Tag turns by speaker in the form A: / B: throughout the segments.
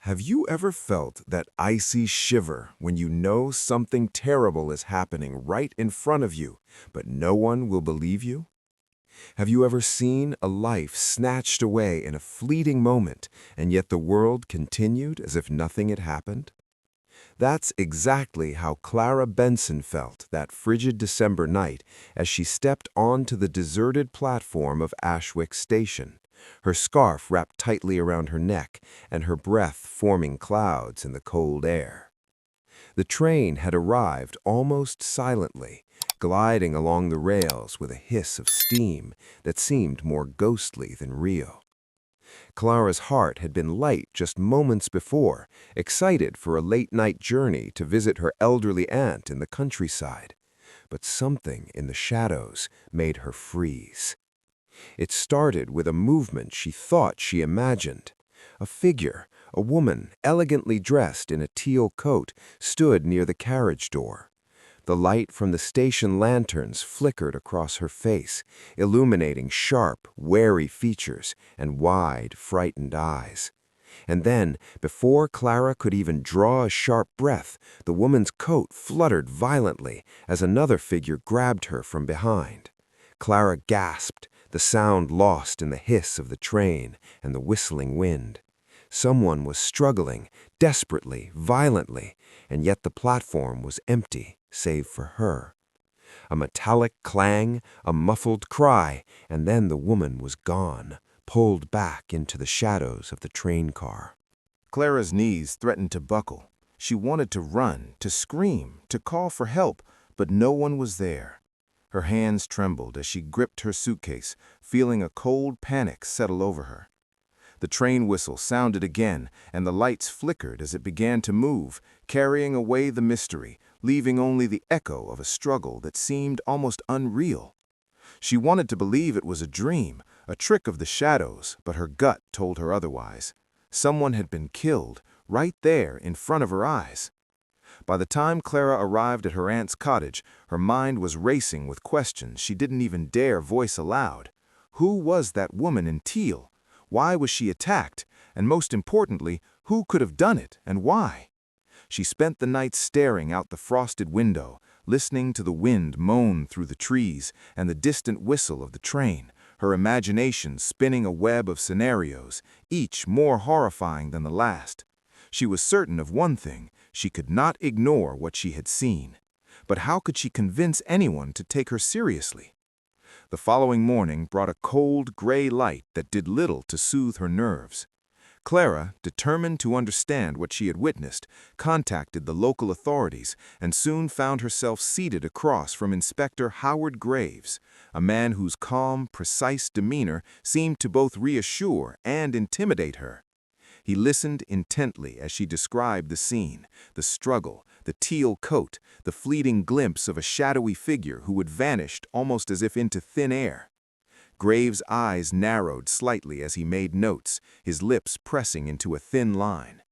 A: Have you ever felt that icy shiver when you know something terrible is happening right in front of you, but no one will believe you? Have you ever seen a life snatched away in a fleeting moment, and yet the world continued as if nothing had happened? That's exactly how Clara Benson felt that frigid December night as she stepped onto the deserted platform of Ashwick Station, her scarf wrapped tightly around her neck and her breath forming clouds in the cold air. The train had arrived almost silently, gliding along the rails with a hiss of steam that seemed more ghostly than real. Clara's heart had been light just moments before, excited for a late-night journey to visit her elderly aunt in the countryside. But something in the shadows made her freeze. It started with a movement she thought she imagined. A figure, a woman elegantly dressed in a teal coat, stood near the carriage door. The light from the station lanterns flickered across her face, illuminating sharp, wary features and wide, frightened eyes. And then, before Clara could even draw a sharp breath, the woman's coat fluttered violently as another figure grabbed her from behind. Clara gasped, the sound lost in the hiss of the train and the whistling wind. Someone was struggling, desperately, violently, and yet the platform was empty, save for her. A metallic clang, a muffled cry, and then the woman was gone, pulled back into the shadows of the train car.
B: Clara's knees threatened to buckle. She wanted to run, to scream, to call for help, but no one was there. Her hands trembled as she gripped her suitcase, feeling a cold panic settle over her. The train whistle sounded again, and the lights flickered as it began to move, carrying away the mystery, leaving only the echo of a struggle that seemed almost unreal. She wanted to believe it was a dream, a trick of the shadows, but her gut told her otherwise. Someone had been killed, right there in front of her eyes. By the time Clara arrived at her aunt's cottage, her mind was racing with questions she didn't even dare voice aloud. Who was that woman in teal? Why was she attacked? And most importantly, who could have done it and why? She spent the night staring out the frosted window, listening to the wind moan through the trees and the distant whistle of the train, her imagination spinning a web of scenarios, each more horrifying than the last. She was certain of one thing: she could not ignore what she had seen. But how could she convince anyone to take her seriously? The following morning brought a cold, gray light that did little to soothe her nerves. Clara, determined to understand what she had witnessed, contacted the local authorities and soon found herself seated across from Inspector Howard Graves, a man whose calm, precise demeanor seemed to both reassure and intimidate her. He listened intently as she described the scene, the struggle, the teal coat, the fleeting glimpse of a shadowy figure who had vanished almost as if into thin air. Graves' eyes narrowed slightly as he made notes, his lips pressing into a thin line.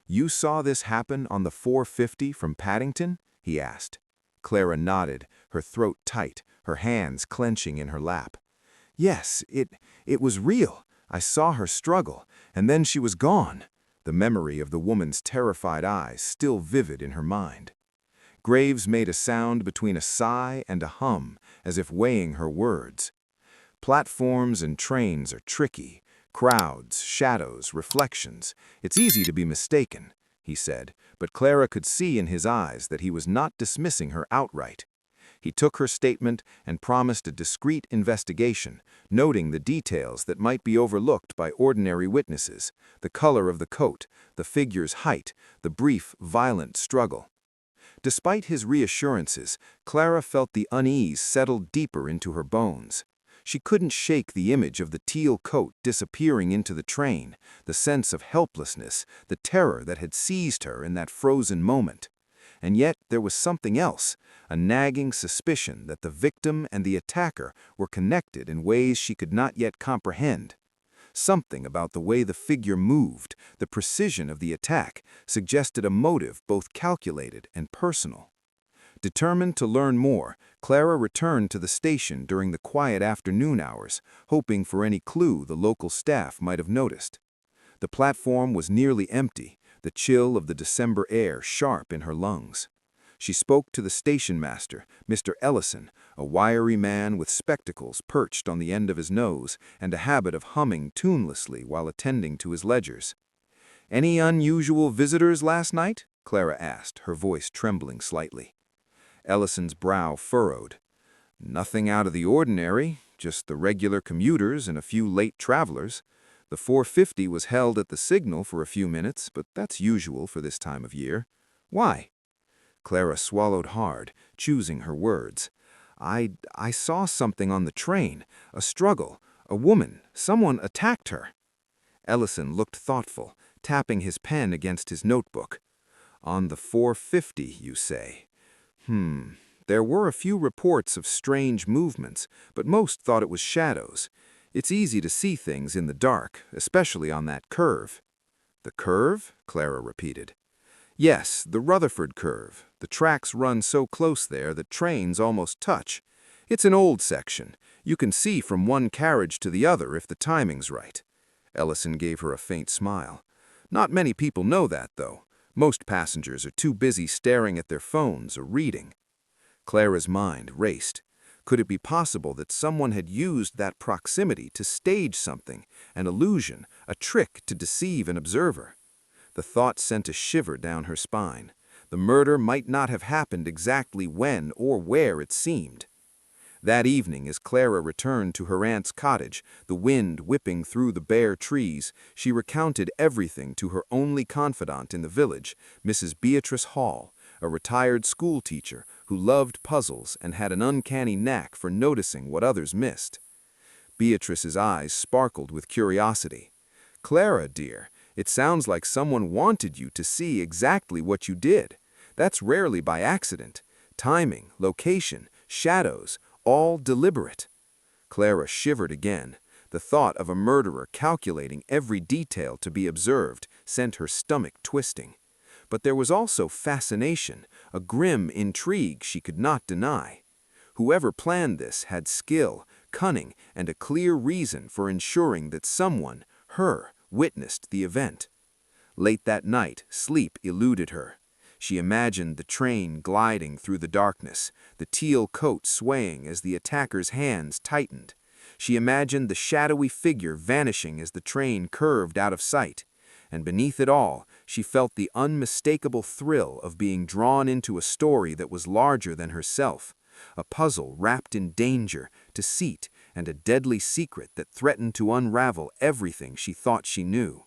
B: "You saw this happen on the 4:50 from Paddington?" he asked. Clara nodded, her throat tight, her hands clenching in her lap. "Yes, it was real. I saw her struggle, and then she was gone," the memory of the woman's terrified eyes still vivid in her mind. Graves made a sound between a sigh and a hum, as if weighing her words. "Platforms and trains are tricky. Crowds, shadows, reflections. It's easy to be mistaken," he said, but Clara could see in his eyes that he was not dismissing her outright. He took her statement and promised a discreet investigation, noting the details that might be overlooked by ordinary witnesses: the color of the coat, the figure's height, the brief, violent struggle. Despite his reassurances, Clara felt the unease settle deeper into her bones. She couldn't shake the image of the teal coat disappearing into the train, the sense of helplessness, the terror that had seized her in that frozen moment. And yet there was something else, a nagging suspicion that the victim and the attacker were connected in ways she could not yet comprehend. Something about the way the figure moved, the precision of the attack, suggested a motive both calculated and personal. Determined to learn more, Clara returned to the station during the quiet afternoon hours, hoping for any clue the local staff might have noticed. The platform was nearly empty, the chill of the December air sharp in her lungs. She spoke to the station master, Mr. Ellison, a wiry man with spectacles perched on the end of his nose and a habit of humming tunelessly while attending to his ledgers. "Any unusual visitors last night?" Clara asked, her voice trembling slightly. Ellison's brow furrowed. "Nothing out of the ordinary, just the regular commuters and a few late travelers. The 4:50 was held at the signal for a few minutes, but that's usual for this time of year. Why?" Clara swallowed hard, choosing her words. I saw something on the train, a struggle, a woman, someone attacked her." Ellison looked thoughtful, tapping his pen against his notebook. "On the 4:50, you say? There were a few reports of strange movements, but most thought it was shadows. It's easy to see things in the dark, especially on that curve." "The curve?" Clara repeated. "Yes, the Rutherford curve. The tracks run so close there that trains almost touch. It's an old section. You can see from one carriage to the other if the timing's right." Ellison gave her a faint smile. "Not many people know that, though. Most passengers are too busy staring at their phones or reading." Clara's mind raced. Could it be possible that someone had used that proximity to stage something, an illusion, a trick to deceive an observer? The thought sent a shiver down her spine. The murder might not have happened exactly when or where it seemed. That evening, as Clara returned to her aunt's cottage, the wind whipping through the bare trees, she recounted everything to her only confidant in the village, Mrs. Beatrice Hall, a retired schoolteacher who loved puzzles and had an uncanny knack for noticing what others missed. Beatrice's eyes sparkled with curiosity. "Clara, dear, it sounds like someone wanted you to see exactly what you did. That's rarely by accident. Timing, location, shadows, all deliberate." Clara shivered again. The thought of a murderer calculating every detail to be observed sent her stomach twisting. But there was also fascination, a grim intrigue she could not deny. Whoever planned this had skill, cunning, and a clear reason for ensuring that someone, her, witnessed the event. Late that night, sleep eluded her. She imagined the train gliding through the darkness, the teal coat swaying as the attacker's hands tightened. She imagined the shadowy figure vanishing as the train curved out of sight. And beneath it all, she felt the unmistakable thrill of being drawn into a story that was larger than herself, a puzzle wrapped in danger, deceit, and a deadly secret that threatened to unravel everything she thought she knew.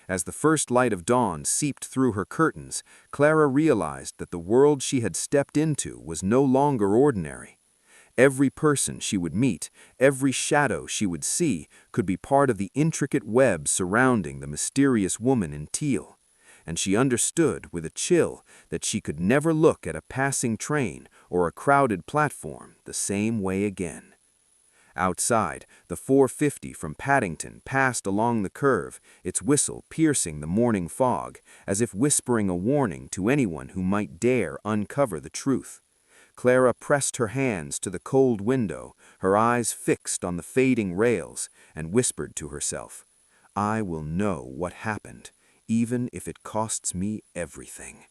B: As the first light of dawn seeped through her curtains, Clara realized that the world she had stepped into was no longer ordinary. Every person she would meet, every shadow she would see, could be part of the intricate web surrounding the mysterious woman in teal. And she understood with a chill that she could never look at a passing train or a crowded platform the same way again. Outside, the 4:50 from Paddington passed along the curve, its whistle piercing the morning fog, as if whispering a warning to anyone who might dare uncover the truth. Clara pressed her hands to the cold window, her eyes fixed on the fading rails, and whispered to herself, "I will know what happened, even if it costs me everything."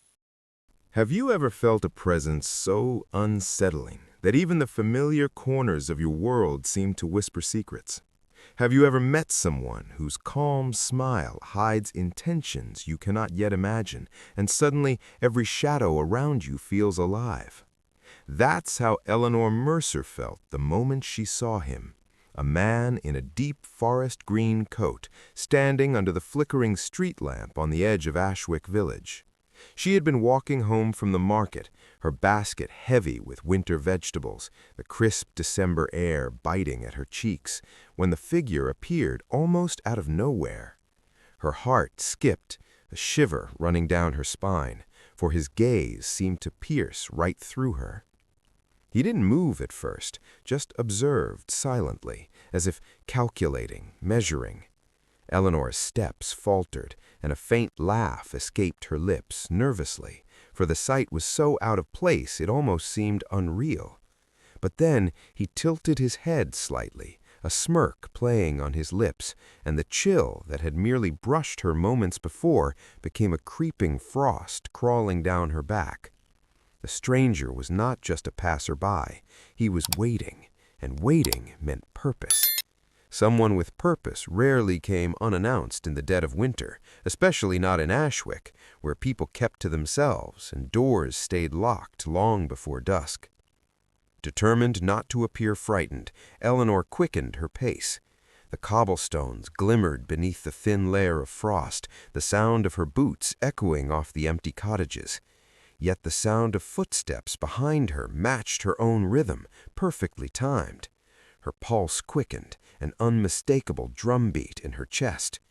A: Have you ever felt a presence so unsettling that even the familiar corners of your world seem to whisper secrets? Have you ever met someone whose calm smile hides intentions you cannot yet imagine, and suddenly every shadow around you feels alive? That's how Eleanor Mercer felt the moment she saw him, a man in a deep forest green coat, standing under the flickering street lamp on the edge of Ashwick Village. She had been walking home from the market, her basket heavy with winter vegetables, the crisp December air biting at her cheeks, when the figure appeared almost out of nowhere. Her heart skipped, a shiver running down her spine, for his gaze seemed to pierce right through her. He didn't move at first, just observed silently, as if calculating, measuring. Eleanor's steps faltered, and a faint laugh escaped her lips nervously, for the sight was so out of place it almost seemed unreal. But then he tilted his head slightly, a smirk playing on his lips, and the chill that had merely brushed her moments before became a creeping frost crawling down her back. The stranger was not just a passerby. He was waiting, and waiting meant purpose. Someone with purpose rarely came unannounced in the dead of winter, especially not in Ashwick, where people kept to themselves and doors stayed locked long before dusk. Determined not to appear frightened, Eleanor quickened her pace. The cobblestones glimmered beneath the thin layer of frost, the sound of her boots echoing off the empty cottages. Yet the sound of footsteps behind her matched her own rhythm, perfectly timed. Her pulse quickened, an unmistakable drumbeat in her chest.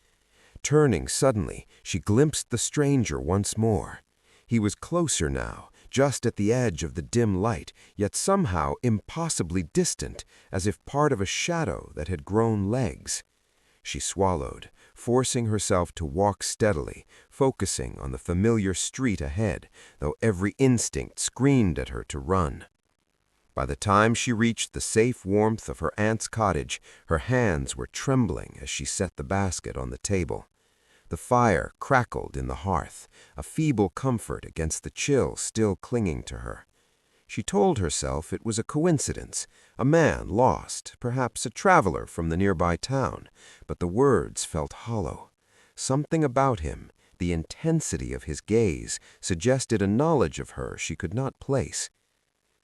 A: Turning suddenly, she glimpsed the stranger once more. He was closer now, just at the edge of the dim light, yet somehow impossibly distant, as if part of a shadow that had grown legs. She swallowed, forcing herself to walk steadily, focusing on the familiar street ahead, though every instinct screamed at her to run. By the time she reached the safe warmth of her aunt's cottage, her hands were trembling as she set the basket on the table. The fire crackled in the hearth, a feeble comfort against the chill still clinging to her. She told herself it was a coincidence, a man lost, perhaps a traveler from the nearby town, but the words felt hollow. Something about him, the intensity of his gaze, suggested a knowledge of her she could not place.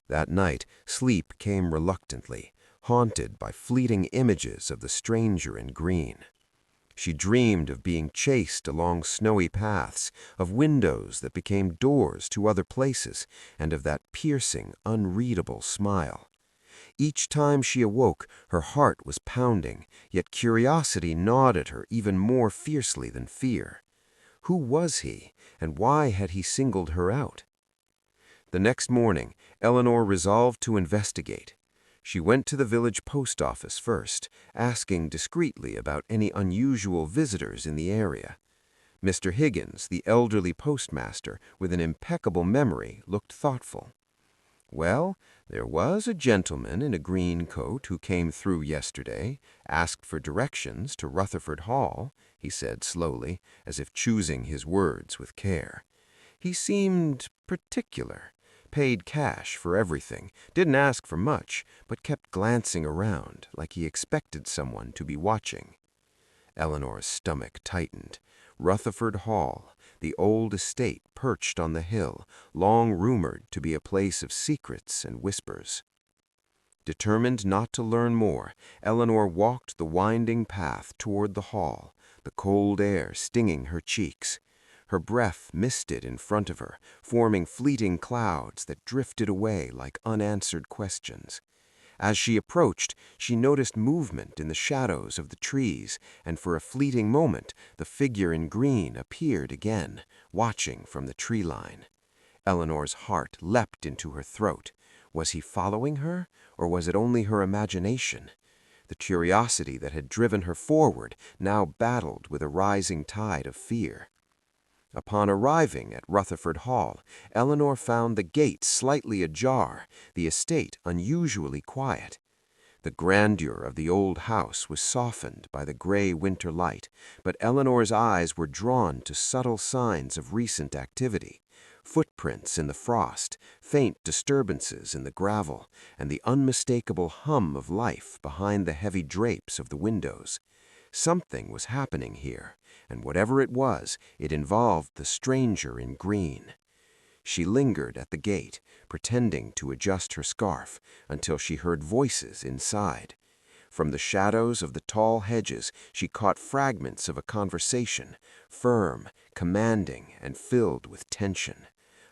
A: That night, sleep came reluctantly, haunted by fleeting images of the stranger in green. She dreamed of being chased along snowy paths, of windows that became doors to other places, and of that piercing, unreadable smile. Each time she awoke, her heart was pounding, yet curiosity gnawed at her even more fiercely than fear. Who was he, and why had he singled her out? The next morning, Eleanor resolved to investigate. She went to the village post office first, asking discreetly about any unusual visitors in the area. Mr. Higgins, the elderly postmaster, with an impeccable memory, looked thoughtful. "Well, there was a gentleman in a green coat who came through yesterday, asked for directions to Rutherford Hall," he said slowly, as if choosing his words with care. "He seemed particular. Paid cash for everything, didn't ask for much, but kept glancing around like he expected someone to be watching." Eleanor's stomach tightened. Rutherford Hall, the old estate perched on the hill, long rumored to be a place of secrets and whispers. Determined not to learn more, Eleanor walked the winding path toward the hall, the cold air stinging her cheeks. Her breath misted in front of her, forming fleeting clouds that drifted away like unanswered questions. As she approached, she noticed movement in the shadows of the trees, and for a fleeting moment the figure in green appeared again, watching from the tree line. Eleanor's heart leapt into her throat. Was he following her, or was it only her imagination? The curiosity that had driven her forward now battled with a rising tide of fear. Upon arriving at Rutherford Hall, Eleanor found the gate slightly ajar, the estate unusually quiet. The grandeur of the old house was softened by the gray winter light, but Eleanor's eyes were drawn to subtle signs of recent activity. Footprints in the frost, faint disturbances in the gravel, and the unmistakable hum of life behind the heavy drapes of the windows. Something was happening here, and whatever it was, it involved the stranger in green. She lingered at the gate, pretending to adjust her scarf, until she heard voices inside. From the shadows of the tall hedges, she caught fragments of a conversation, firm, commanding, and filled with tension.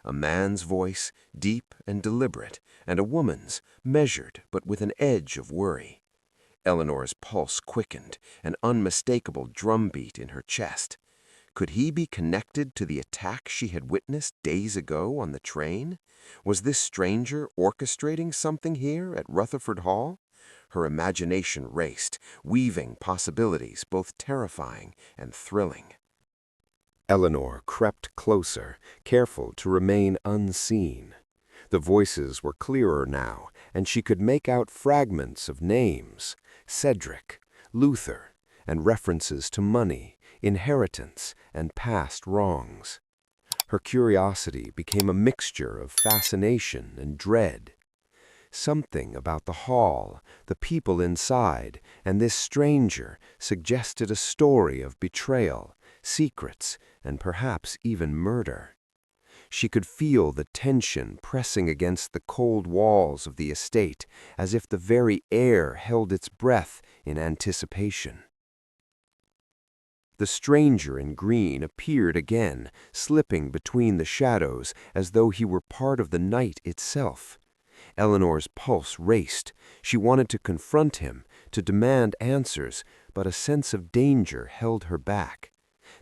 A: A man's voice, deep and deliberate, and a woman's, measured but with an edge of worry. Eleanor's pulse quickened, an unmistakable drumbeat in her chest. Could he be connected to the attack she had witnessed days ago on the train? Was this stranger orchestrating something here at Rutherford Hall? Her imagination raced, weaving possibilities both terrifying and thrilling. Eleanor crept closer, careful to remain unseen. The voices were clearer now, and she could make out fragments of names.
C: Cedric, Luther, and references to money, inheritance, and past wrongs. Her curiosity became a mixture of fascination and dread. Something about the hall, the people inside, and this stranger suggested a story of betrayal, secrets, and perhaps even murder. She could feel the tension pressing against the cold walls of the estate, as if the very air held its breath in anticipation. The stranger in green appeared again, slipping between the shadows as though he were part of the night itself. Eleanor's pulse raced. She wanted to confront him, to demand answers, but a sense of danger held her back.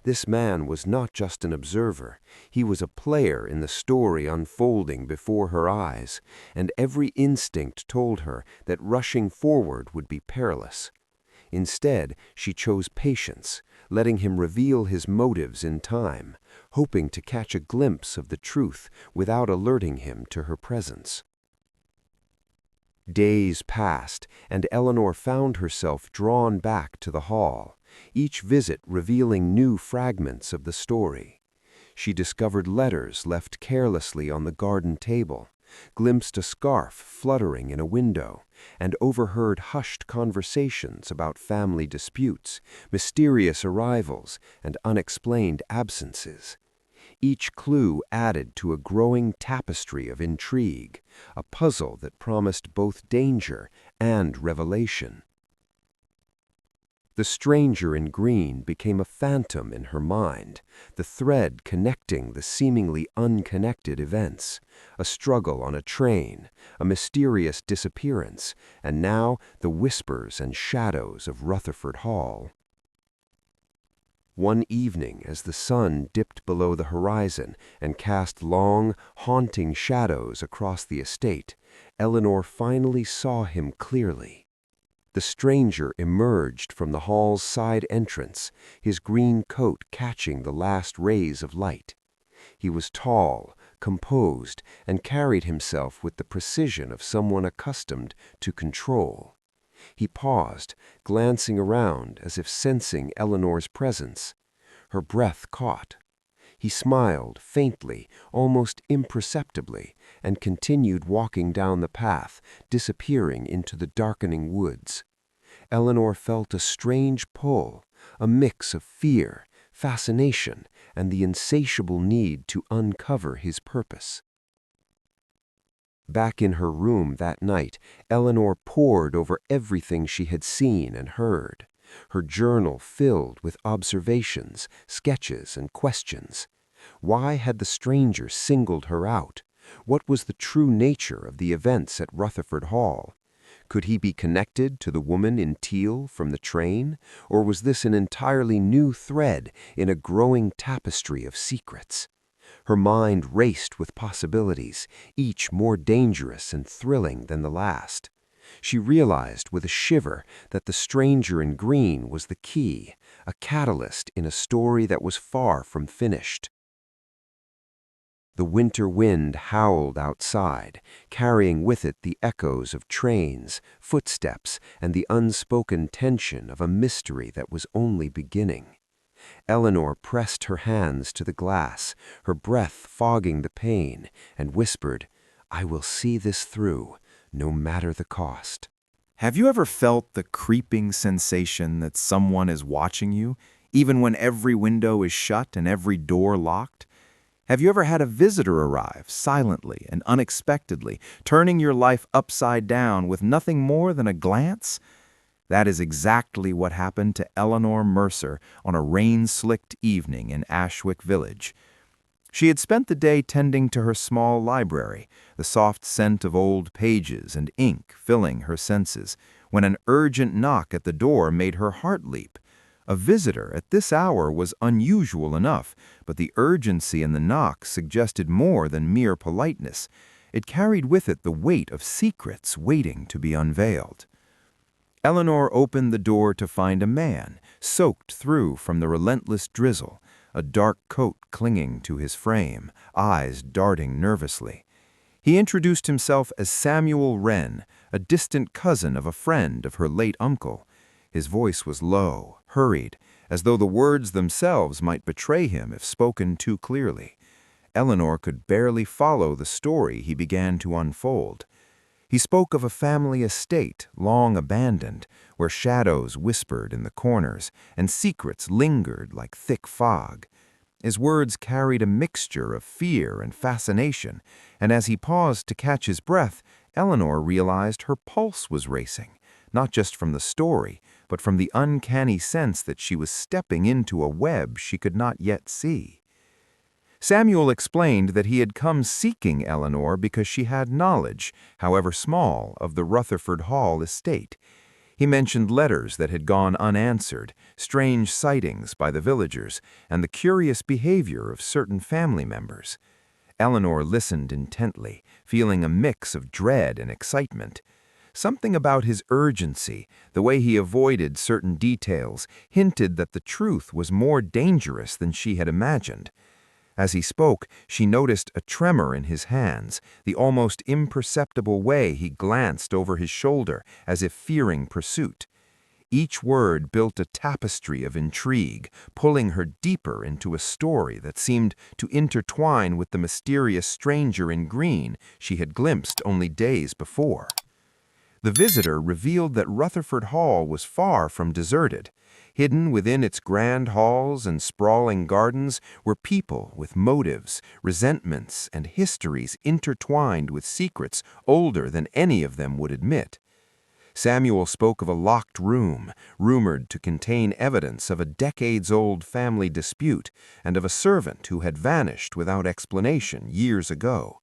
C: This man was not just an observer. He was a player in the story unfolding before her eyes, and every instinct told her that rushing forward would be perilous. Instead, she chose patience, letting him reveal his motives in time, hoping to catch a glimpse of the truth without alerting him to her presence. Days passed, and Eleanor found herself drawn back to the hall, each visit revealing new fragments of the story. She discovered letters left carelessly on the garden table, glimpsed a scarf fluttering in a window, and overheard hushed conversations about family disputes, mysterious arrivals, and unexplained absences. Each clue added to a growing tapestry of intrigue, a puzzle that promised both danger and revelation. The stranger in green became a phantom in her mind, the thread connecting the seemingly unconnected events, a struggle on a train, a mysterious disappearance, and now the whispers and shadows of Rutherford Hall. One evening, as the sun dipped below the horizon and cast long, haunting shadows across the estate, Eleanor finally saw him clearly. The stranger emerged from the hall's side entrance, his green coat catching the last rays of light. He was tall, composed, and carried himself with the precision of someone accustomed to control. He paused, glancing around as if sensing Eleanor's presence. Her breath caught. He smiled faintly, almost imperceptibly, and continued walking down the path, disappearing into the darkening woods. Eleanor felt a strange pull, a mix of fear, fascination, and the insatiable need to uncover his purpose. Back in her room that night, Eleanor pored over everything she had seen and heard, her journal filled with observations, sketches, and questions. Why had the stranger singled her out? What was the true nature of the events at Rutherford Hall? Could he be connected to the woman in teal from the train, or was this an entirely new thread in a growing tapestry of secrets? Her mind raced with possibilities, each more dangerous and thrilling than the last. She realized with a shiver that the stranger in green was the key, a catalyst in a story that was far from finished. The winter wind howled outside, carrying with it the echoes of trains, footsteps, and the unspoken tension of a mystery that was only beginning. Eleanor pressed her hands to the glass, her breath fogging the pain, and whispered, "I will see this through, no matter the cost."
B: Have you ever felt the creeping sensation that someone is watching you, even when every window is shut and every door locked? Have you ever had a visitor arrive silently and unexpectedly, turning your life upside down with nothing more than a glance? That is exactly what happened to Eleanor Mercer on a rain-slicked evening in Ashwick Village. She had spent the day tending to her small library, the soft scent of old pages and ink filling her senses, when an urgent knock at the door made her heart leap. A visitor at this hour was unusual enough, but the urgency in the knock suggested more than mere politeness. It carried with it the weight of secrets waiting to be unveiled. Eleanor opened the door to find a man, soaked through from the relentless drizzle, a dark coat clinging to his frame, eyes darting nervously. He introduced himself as Samuel Wren, a distant cousin of a friend of her late uncle. His voice was low, hurried, as though the words themselves might betray him if spoken too clearly. Eleanor could barely follow the story he began to unfold. He spoke of a family estate long abandoned, where shadows whispered in the corners and secrets lingered like thick fog. His words carried a mixture of fear and fascination, and as he paused to catch his breath, Eleanor realized her pulse was racing, not just from the story, but from the uncanny sense that she was stepping into a web she could not yet see. Samuel explained that he had come seeking Eleanor because she had knowledge, however small, of the Rutherford Hall estate. He mentioned letters that had gone unanswered, strange sightings by the villagers, and the curious behavior of certain family members. Eleanor listened intently, feeling a mix of dread and excitement. Something about his urgency, the way he avoided certain details, hinted that the truth was more dangerous than she had imagined. As he spoke, she noticed a tremor in his hands, the almost imperceptible way he glanced over his shoulder as if fearing pursuit. Each word built a tapestry of intrigue, pulling her deeper into a story that seemed to intertwine with the mysterious stranger in green she had glimpsed only days before. The visitor revealed that Rutherford Hall was far from deserted. Hidden within its grand halls and sprawling gardens were people with motives, resentments, and histories intertwined with secrets older than any of them would admit. Samuel spoke of a locked room, rumored to contain evidence of a decades-old family dispute and of a servant who had vanished without explanation years ago.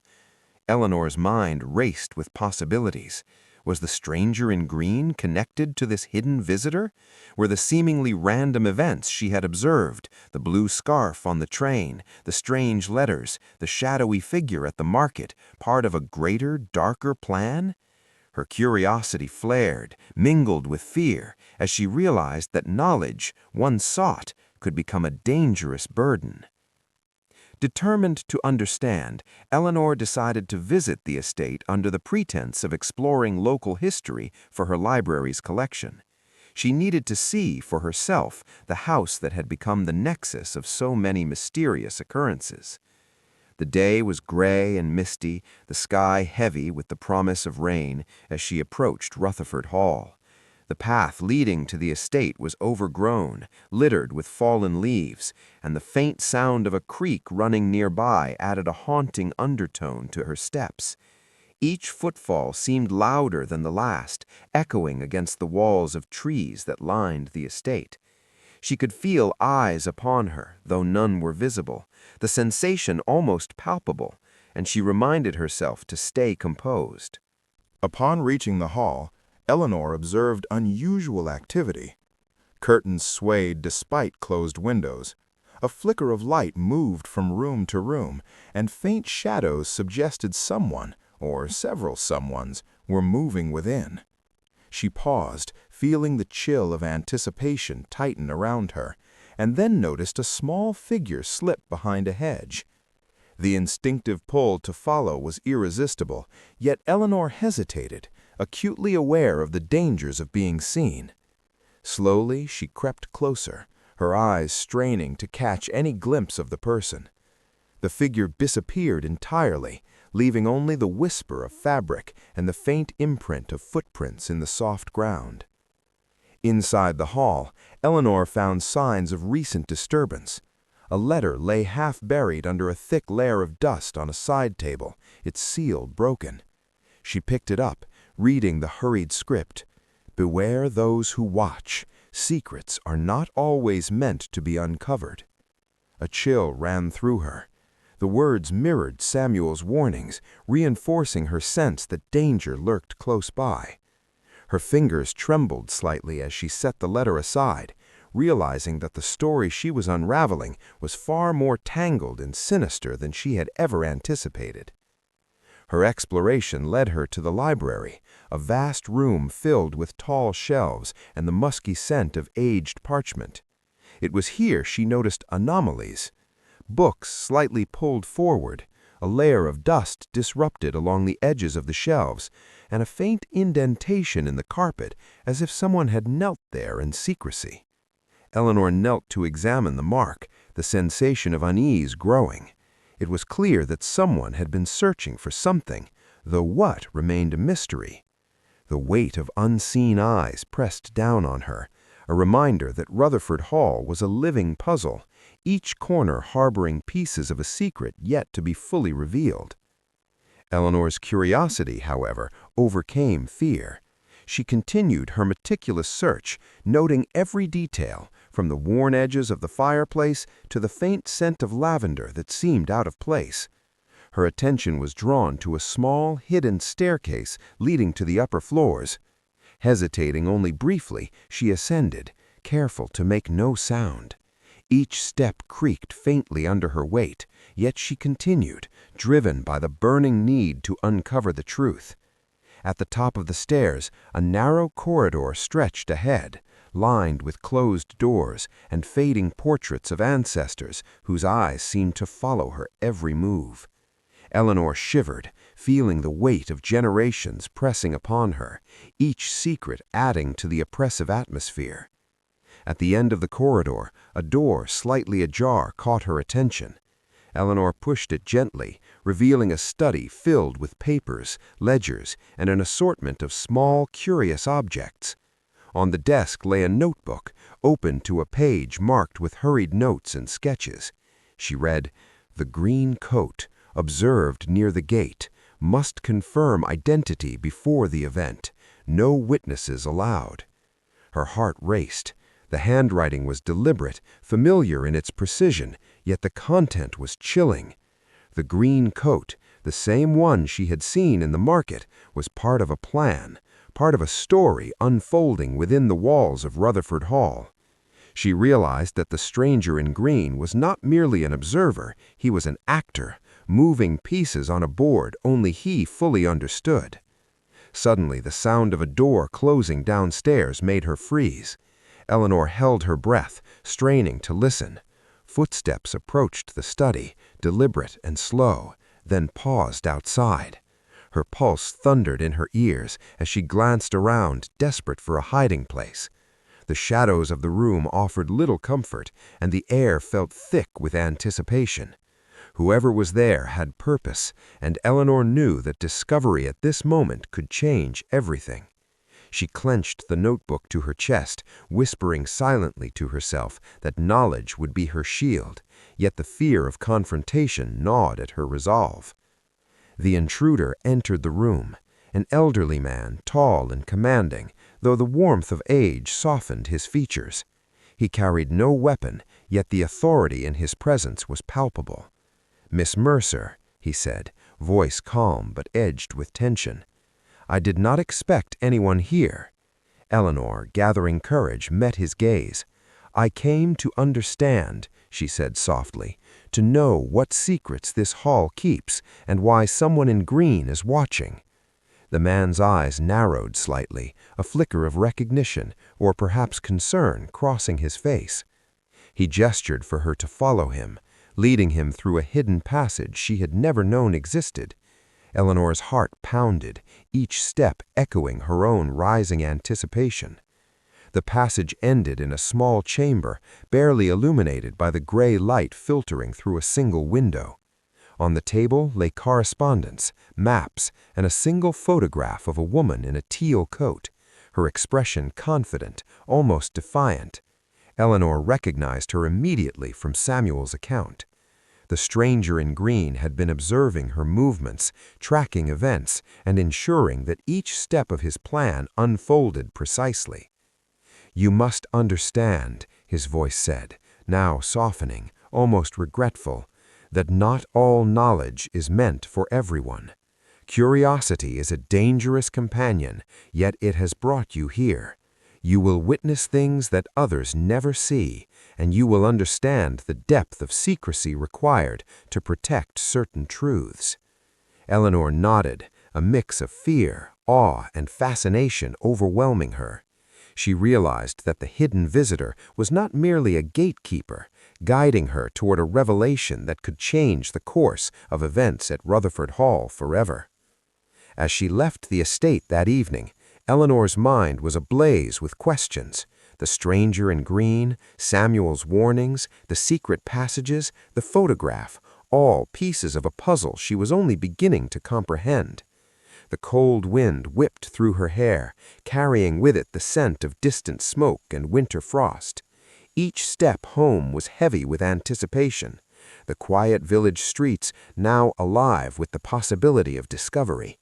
B: Eleanor's mind raced with possibilities. Was the stranger in green connected to this hidden visitor? Were the seemingly random events she had observed, the blue scarf on the train, the strange letters, the shadowy figure at the market, part of a greater, darker plan? Her curiosity flared, mingled with fear, as she realized that knowledge, once sought, could become a dangerous burden. Determined to understand, Eleanor decided to visit the estate under the pretense of exploring local history for her library's collection. She needed to see for herself the house that had become the nexus of so many mysterious occurrences. The day was gray and misty, the sky heavy with the promise of rain as she approached Rutherford Hall. The path leading to the estate was overgrown, littered with fallen leaves, and the faint sound of a creek running nearby added a haunting undertone to her steps. Each footfall seemed louder than the last, echoing against the walls of trees that lined the estate. She could feel eyes upon her, though none were visible, the sensation almost palpable, and she reminded herself to stay composed.
A: Upon reaching the hall, Eleanor observed unusual activity. Curtains swayed despite closed windows. A flicker of light moved from room to room, and faint shadows suggested someone, or several someones, were moving within. She paused, feeling the chill of anticipation tighten around her, and then noticed a small figure slip behind a hedge. The instinctive pull to follow was irresistible, yet Eleanor hesitated, acutely aware of the dangers of being seen. Slowly, she crept closer, her eyes straining to catch any glimpse of the person. The figure disappeared entirely, leaving only the whisper of fabric and the faint imprint of footprints in the soft ground. Inside the hall, Eleanor found signs of recent disturbance. A letter lay half buried under a thick layer of dust on a side table, its seal broken. She picked it up, reading the hurried script. "Beware those who watch. Secrets are not always meant to be uncovered." A chill ran through her. The words mirrored Samuel's warnings, reinforcing her sense that danger lurked close by. Her fingers trembled slightly as she set the letter aside, realizing that the story she was unraveling was far more tangled and sinister than she had ever anticipated. Her exploration led her to the library, a vast room filled with tall shelves and the musky scent of aged parchment. It was here she noticed anomalies. Books slightly pulled forward,
C: a layer of dust disrupted along the edges of the shelves, and a faint indentation in the carpet as if someone had knelt there in secrecy. Eleanor knelt to examine the mark, the sensation of unease growing. It was clear that someone had been searching for something, though what remained a mystery. The weight of unseen eyes pressed down on her, a reminder that Rutherford Hall was a living puzzle, each corner harboring pieces of a secret yet to be fully revealed. Eleanor's curiosity, however, overcame fear. She continued her meticulous search, noting every detail, from the worn edges of the fireplace to the faint scent of lavender that seemed out of place. Her attention was drawn to a small, hidden staircase leading to the upper floors. Hesitating only briefly, she ascended, careful to make no sound. Each step creaked faintly under her weight, yet she continued, driven by the burning need to uncover the truth. At the top of the stairs, a narrow corridor stretched ahead, lined with closed doors and fading portraits of ancestors whose eyes seemed to follow her every move. Eleanor shivered, feeling the weight of generations pressing upon her, each secret adding to the oppressive atmosphere. At the end of the corridor, a door slightly ajar caught her attention. Eleanor pushed it gently, revealing a study filled with papers, ledgers, and an assortment of small, curious objects. On the desk lay a notebook, open to a page marked with hurried notes and sketches. She read, "The green coat, observed near the gate, must confirm identity before the event. No witnesses allowed." Her heart raced. The handwriting was deliberate, familiar in its precision, yet the content was chilling. The green coat, the same one she had seen in the market, was part of a plan, part of a story unfolding within the walls of Rutherford Hall. She realized that the stranger in green was not merely an observer, he was an actor, moving pieces on a board only he fully understood. Suddenly, the sound of a door closing downstairs made her freeze. Eleanor held her breath, straining to listen. Footsteps approached the study, deliberate and slow, then paused outside. Her pulse thundered in her ears as she glanced around, desperate for a hiding place. The shadows of the room offered little comfort, and the air felt thick with anticipation. Whoever was there had purpose, and Eleanor knew that discovery at this moment could change everything. She clenched the notebook to her chest, whispering silently to herself that knowledge would be her shield, yet the fear of confrontation gnawed at her resolve. The intruder entered the room, an elderly man, tall and commanding, though the warmth of age softened his features. He carried no weapon, yet the authority in his presence was palpable. "Miss Mercer," he said, voice calm but edged with tension. "I did not expect anyone here." Eleanor, gathering courage, met his gaze. "I came to understand," she said softly, "to know what secrets this hall keeps and why someone in green is watching." The man's eyes narrowed slightly, a flicker of recognition, or perhaps concern, crossing his face. He gestured for her to follow him, leading him through a hidden passage she had never known existed. Eleanor's heart pounded, each step echoing her own rising anticipation. The passage ended in a small chamber, barely illuminated by the gray light filtering through a single window. On the table lay correspondence, maps, and a single photograph of a woman in a teal coat, her expression confident, almost defiant. Eleanor recognized her immediately from Samuel's account. The stranger in green had been observing her movements, tracking events, and ensuring that each step of his plan unfolded precisely. "You must understand," his voice said, now softening, almost regretful, "that not all knowledge is meant for everyone. Curiosity is a dangerous companion, yet it has brought you here. You will witness things that others never see, and you will understand the depth of secrecy required to protect certain truths." Eleanor nodded, a mix of fear, awe, and fascination overwhelming her. She realized that the hidden visitor was not merely a gatekeeper, guiding her toward a revelation that could change the course of events at Rutherford Hall forever. As she left the estate that evening, Eleanor's mind was ablaze with questions. The stranger in green, Samuel's warnings, the secret passages, the photograph, all pieces of a puzzle she was only beginning to comprehend. The cold wind whipped through her hair, carrying with it the scent of distant smoke and winter frost. Each step home was heavy with anticipation, the quiet village streets now alive with the possibility of discovery.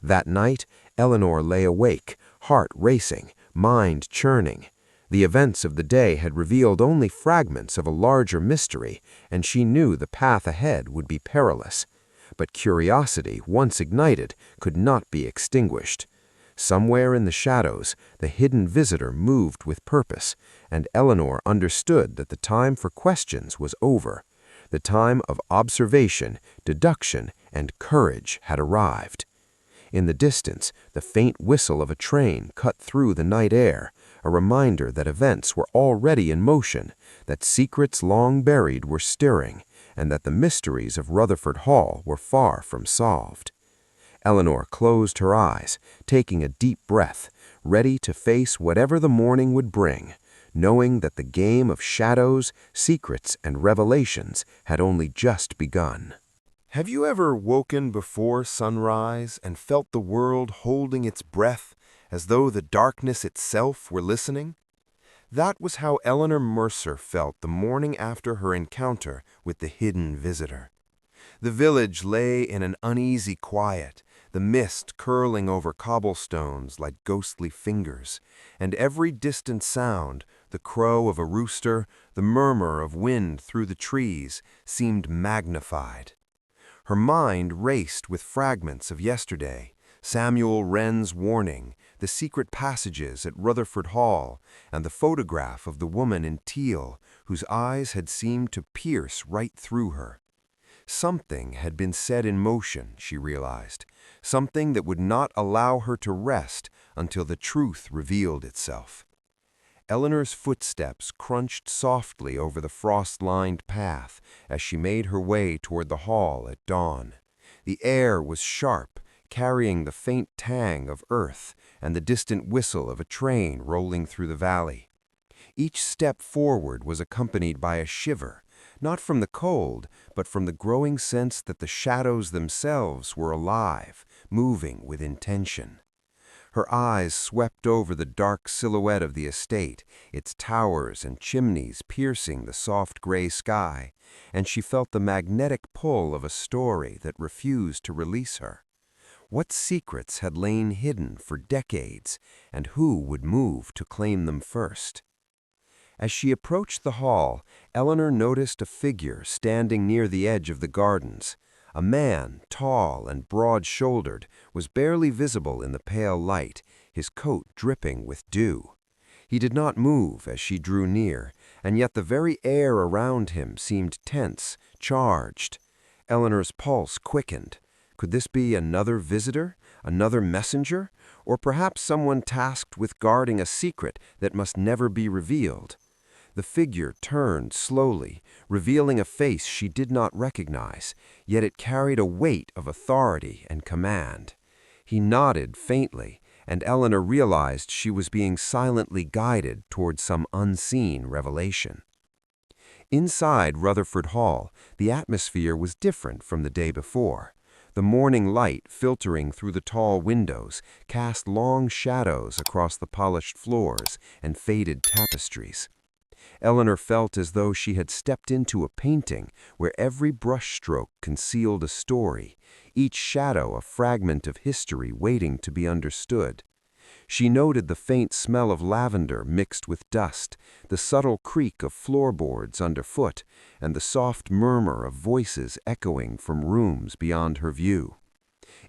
C: That night, Eleanor lay awake, heart racing, mind churning. The events of the day had revealed only fragments of a larger mystery, and she knew the path ahead would be perilous. But curiosity, once ignited, could not be extinguished. Somewhere in the shadows, the hidden visitor moved with purpose, and Eleanor understood that the time for questions was over. The time of observation, deduction, and courage had arrived. In the distance, the faint whistle of a train cut through the night air, a reminder that events were already in motion, that secrets long buried were stirring, and that the mysteries of Rutherford Hall were far from solved. Eleanor closed her eyes, taking a deep breath, ready to face whatever the morning would bring, knowing that the game of shadows, secrets, and revelations had only just begun.
A: Have you ever woken before sunrise and felt the world holding its breath as though the darkness itself were listening? That was how Eleanor Mercer felt the morning after her encounter with the hidden visitor. The village lay in an uneasy quiet, the mist curling over cobblestones like ghostly fingers, and every distant sound, the crow of a rooster, the murmur of wind through the trees, seemed magnified. Her mind raced with fragments of yesterday, Samuel Wren's warning, the secret passages at Rutherford Hall, and the photograph of the woman in teal, whose eyes had seemed to pierce right through her. Something had been set in motion, she realized, something that would not allow her to rest until the truth revealed itself. Eleanor's footsteps crunched softly over the frost-lined path as she made her way toward the hall at dawn. The air was sharp, carrying the faint tang of earth and the distant whistle of a train rolling through the valley. Each step forward was accompanied by a shiver, not from the cold, but from the growing sense that the shadows themselves were alive, moving with intention. Her eyes swept over the dark silhouette of the estate, its towers and chimneys piercing the soft gray sky, and she felt the magnetic pull of a story that refused to release her. What secrets had lain hidden for decades, and who would move to claim them first? As she approached the hall, Eleanor noticed a figure standing near the edge of the gardens. A man, tall and broad-shouldered, was barely visible in the pale light, his coat dripping with dew. He did not move as she drew near, and yet the very air around him seemed tense, charged. Eleanor's pulse quickened. Could this be another visitor, another messenger, or perhaps someone tasked with guarding a secret that must never be revealed? The figure turned slowly, revealing a face she did not recognize, yet it carried a weight of authority and command. He nodded faintly, and Eleanor realized she was being silently guided toward some unseen revelation. Inside Rutherford Hall, the atmosphere was different from the day before. The morning light filtering through the tall windows cast long shadows across the polished floors and faded tapestries. Eleanor felt as though she had stepped into a painting where every brushstroke concealed a story, each shadow a fragment of history waiting to be understood. She noted the faint smell of lavender mixed with dust, the subtle creak of floorboards underfoot, and the soft murmur of voices echoing from rooms beyond her view.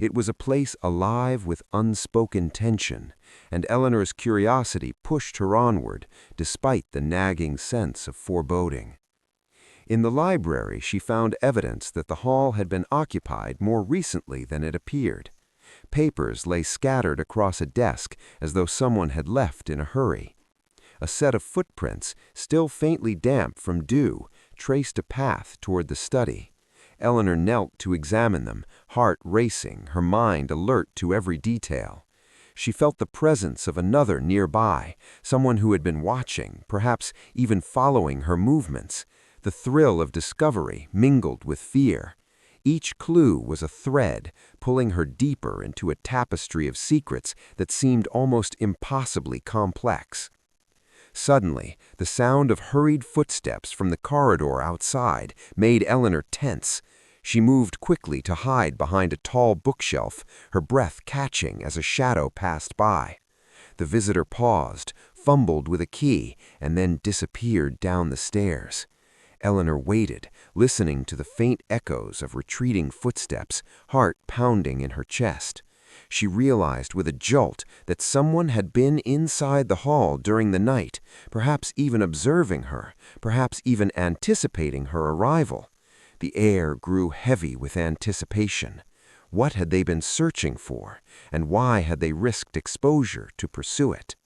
A: It was a place alive with unspoken tension, and Eleanor's curiosity pushed her onward, despite the nagging sense of foreboding. In the library, she found evidence that the hall had been occupied more recently than it appeared.
C: Papers lay scattered across a desk as though someone had left in a hurry. A set of footprints, still faintly damp from dew, traced a path toward the study. Eleanor knelt to examine them, heart racing, her mind alert to every detail. She felt the presence of another nearby, someone who had been watching, perhaps even following her movements. The thrill of discovery mingled with fear. Each clue was a thread, pulling her deeper into a tapestry of secrets that seemed almost impossibly complex. Suddenly, the sound of hurried footsteps from the corridor outside made Eleanor tense. She moved quickly to hide behind a tall bookshelf, her breath catching as a shadow passed by. The visitor paused, fumbled with a key, and then disappeared down the stairs. Eleanor waited, listening to the faint echoes of retreating footsteps, heart pounding in her chest. She realized with a jolt that someone had been inside the hall during the night, perhaps even observing her, perhaps even anticipating her arrival. The air grew heavy with anticipation. What had they been searching for, and why had they risked exposure to pursue it?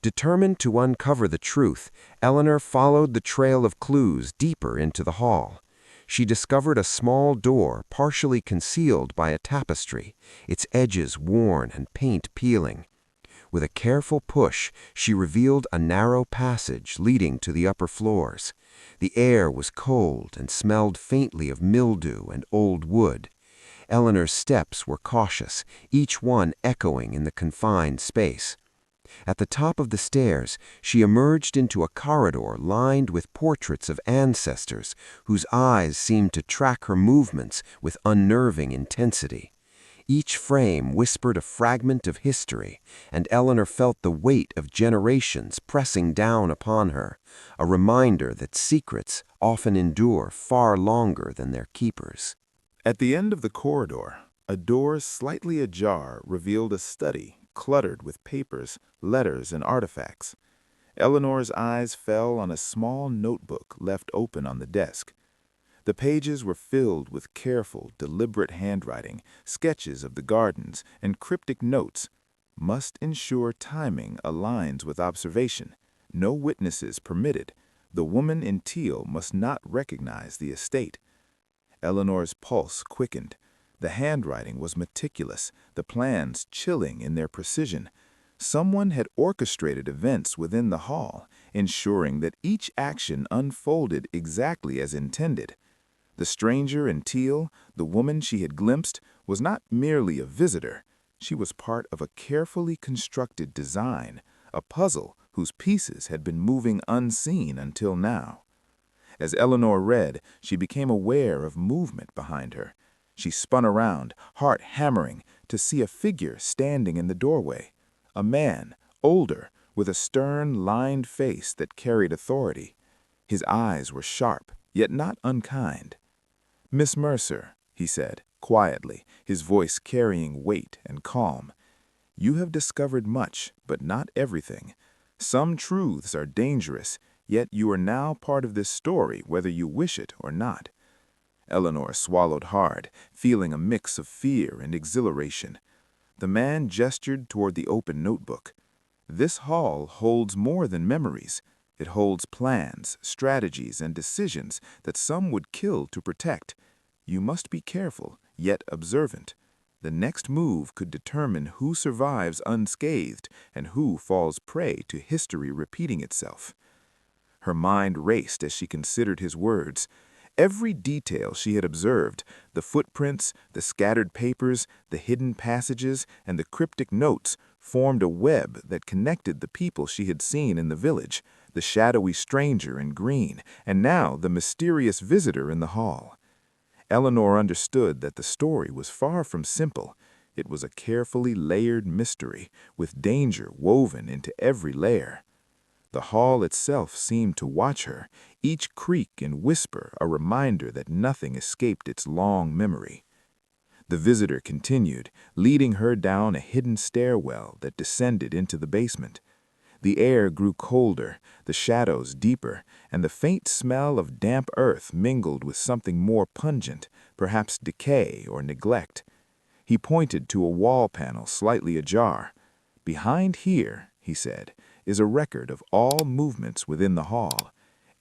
C: Determined to uncover the truth, Eleanor followed the trail of clues deeper into the hall. She discovered a small door partially concealed by a tapestry, its edges worn and paint peeling. With a careful push, she revealed a narrow passage leading to the upper floors. The air was cold and smelled faintly of mildew and old wood. Eleanor's steps were cautious, each one echoing in the confined space. At the top of the stairs, she emerged into a corridor lined with portraits of ancestors whose eyes seemed to track her movements with unnerving intensity. Each frame whispered a fragment of history, and Eleanor felt the weight of generations pressing down upon her, a reminder that secrets often endure far longer than their keepers.
B: At the end of the corridor, a door slightly ajar revealed a study cluttered with papers, letters, and artifacts. Eleanor's eyes fell on a small notebook left open on the desk. The pages were filled with careful, deliberate handwriting, sketches of the gardens, and cryptic notes. Must ensure timing aligns with observation. No witnesses permitted. The woman in teal must not recognize the estate. Eleanor's pulse quickened. The handwriting was meticulous, the plans chilling in their precision. Someone had orchestrated events within the hall, ensuring that each action unfolded exactly as intended. The stranger in teal, the woman she had glimpsed, was not merely a visitor. She was part of a carefully constructed design, a puzzle whose pieces had been moving unseen until now. As Eleanor read, she became aware of movement behind her. She spun around, heart hammering, to see a figure standing in the doorway. A man, older, with a stern, lined face that carried authority. His eyes were sharp, yet not unkind. "Miss Mercer," he said, quietly, his voice carrying weight and calm. "You have discovered much, but not everything. Some truths are dangerous, yet you are now part of this story whether you wish it or not." Eleanor swallowed hard, feeling a mix of fear and exhilaration. The man gestured toward the open notebook. "This hall holds more than memories. It holds plans, strategies, and decisions that some would kill to protect. You must be careful, yet observant. The next move could determine who survives unscathed and who falls prey to history repeating itself." Her mind raced as she considered his words. Every detail she had observed, the footprints, the scattered papers, the hidden passages, and the cryptic notes, formed a web that connected the people she had seen in the village, the shadowy stranger in green, and now the mysterious visitor in the hall. Eleanor understood that the story was far from simple. It was a carefully layered mystery, with danger woven into every layer. The hall itself seemed to watch her, each creak and whisper a reminder that nothing escaped its long memory. The visitor continued, leading her down a hidden stairwell that descended into the basement. The air grew colder, the shadows deeper, and the faint smell of damp earth mingled with something more pungent, perhaps decay or neglect. He pointed to a wall panel slightly ajar. "Behind here," he said, "is a record of all movements within the hall.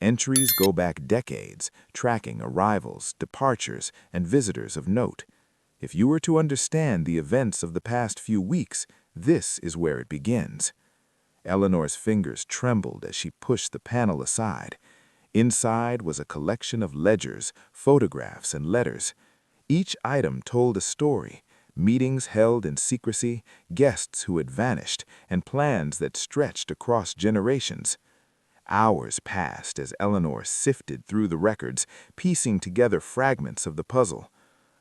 B: Entries go back decades, tracking arrivals, departures, and visitors of note. If you were to understand the events of the past few weeks, this is where it begins." Eleanor's fingers trembled as she pushed the panel aside. Inside was a collection of ledgers, photographs, and letters. Each item told a story: meetings held in secrecy, guests who had vanished, and plans that stretched across generations. Hours passed as Eleanor sifted through the records, piecing together fragments of the puzzle.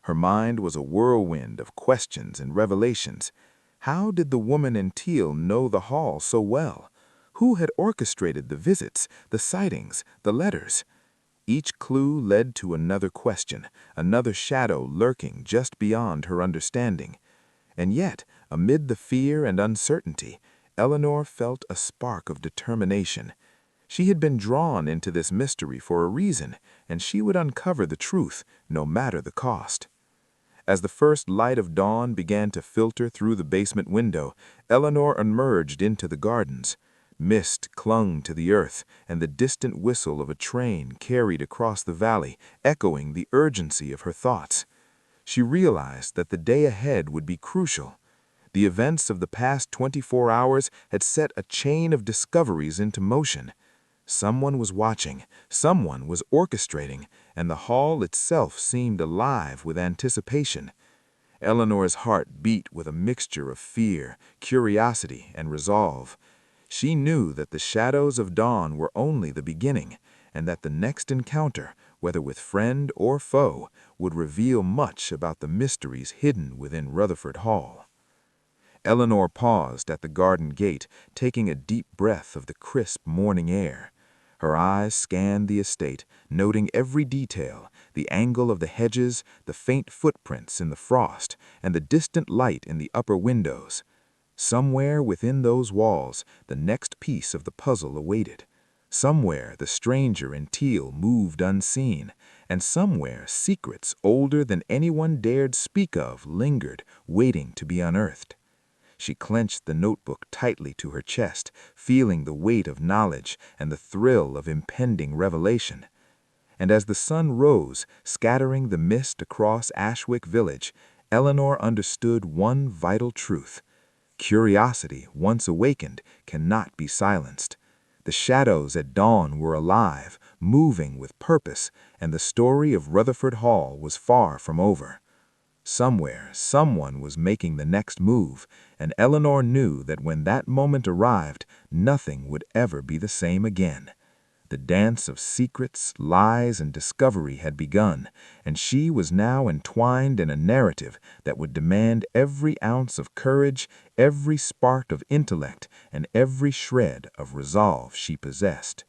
B: Her mind was a whirlwind of questions and revelations. How did the woman in teal know the hall so well? Who had orchestrated the visits, the sightings, the letters? Each clue led to another question, another shadow lurking just beyond her understanding. And yet, amid the fear and uncertainty, Eleanor felt a spark of determination. She had been drawn into this mystery for a reason, and she would uncover the truth, no matter the cost. As the first light of dawn began to filter through the basement window, Eleanor emerged into the gardens. Mist clung to the earth, and the distant whistle of a train carried across the valley, echoing the urgency of her thoughts. She realized that the day ahead would be crucial. The events of the past 24 hours had set a chain of discoveries into motion. Someone was watching, someone was orchestrating, and the hall itself seemed alive with anticipation. Eleanor's heart beat with a mixture of fear, curiosity, and resolve. She knew that the shadows of dawn were only the beginning, and that the next encounter, whether with friend or foe, would reveal much about the mysteries hidden within Rutherford Hall. Eleanor paused at the garden gate, taking a deep breath of the crisp morning air. Her eyes scanned the estate, noting every detail: the angle of the hedges, the faint footprints in the frost, and the distant light in the upper windows. Somewhere within those walls, the next piece of the puzzle awaited. Somewhere the stranger in teal moved unseen, and somewhere secrets older than anyone dared speak of lingered, waiting to be unearthed. She clenched the notebook tightly to her chest, feeling the weight of knowledge and the thrill of impending revelation. And as the sun rose, scattering the mist across Ashwick Village, Eleanor understood one vital truth: curiosity, once awakened, cannot be silenced. The shadows at dawn were alive, moving with purpose, and the story of Rutherford Hall was far from over. Somewhere, someone was making the next move, and Eleanor knew that when that moment arrived, nothing would ever be the same again. The dance of secrets, lies, and discovery had begun, and she was now entwined in a narrative that would demand every ounce of courage, every spark of intellect, and every shred of resolve she possessed.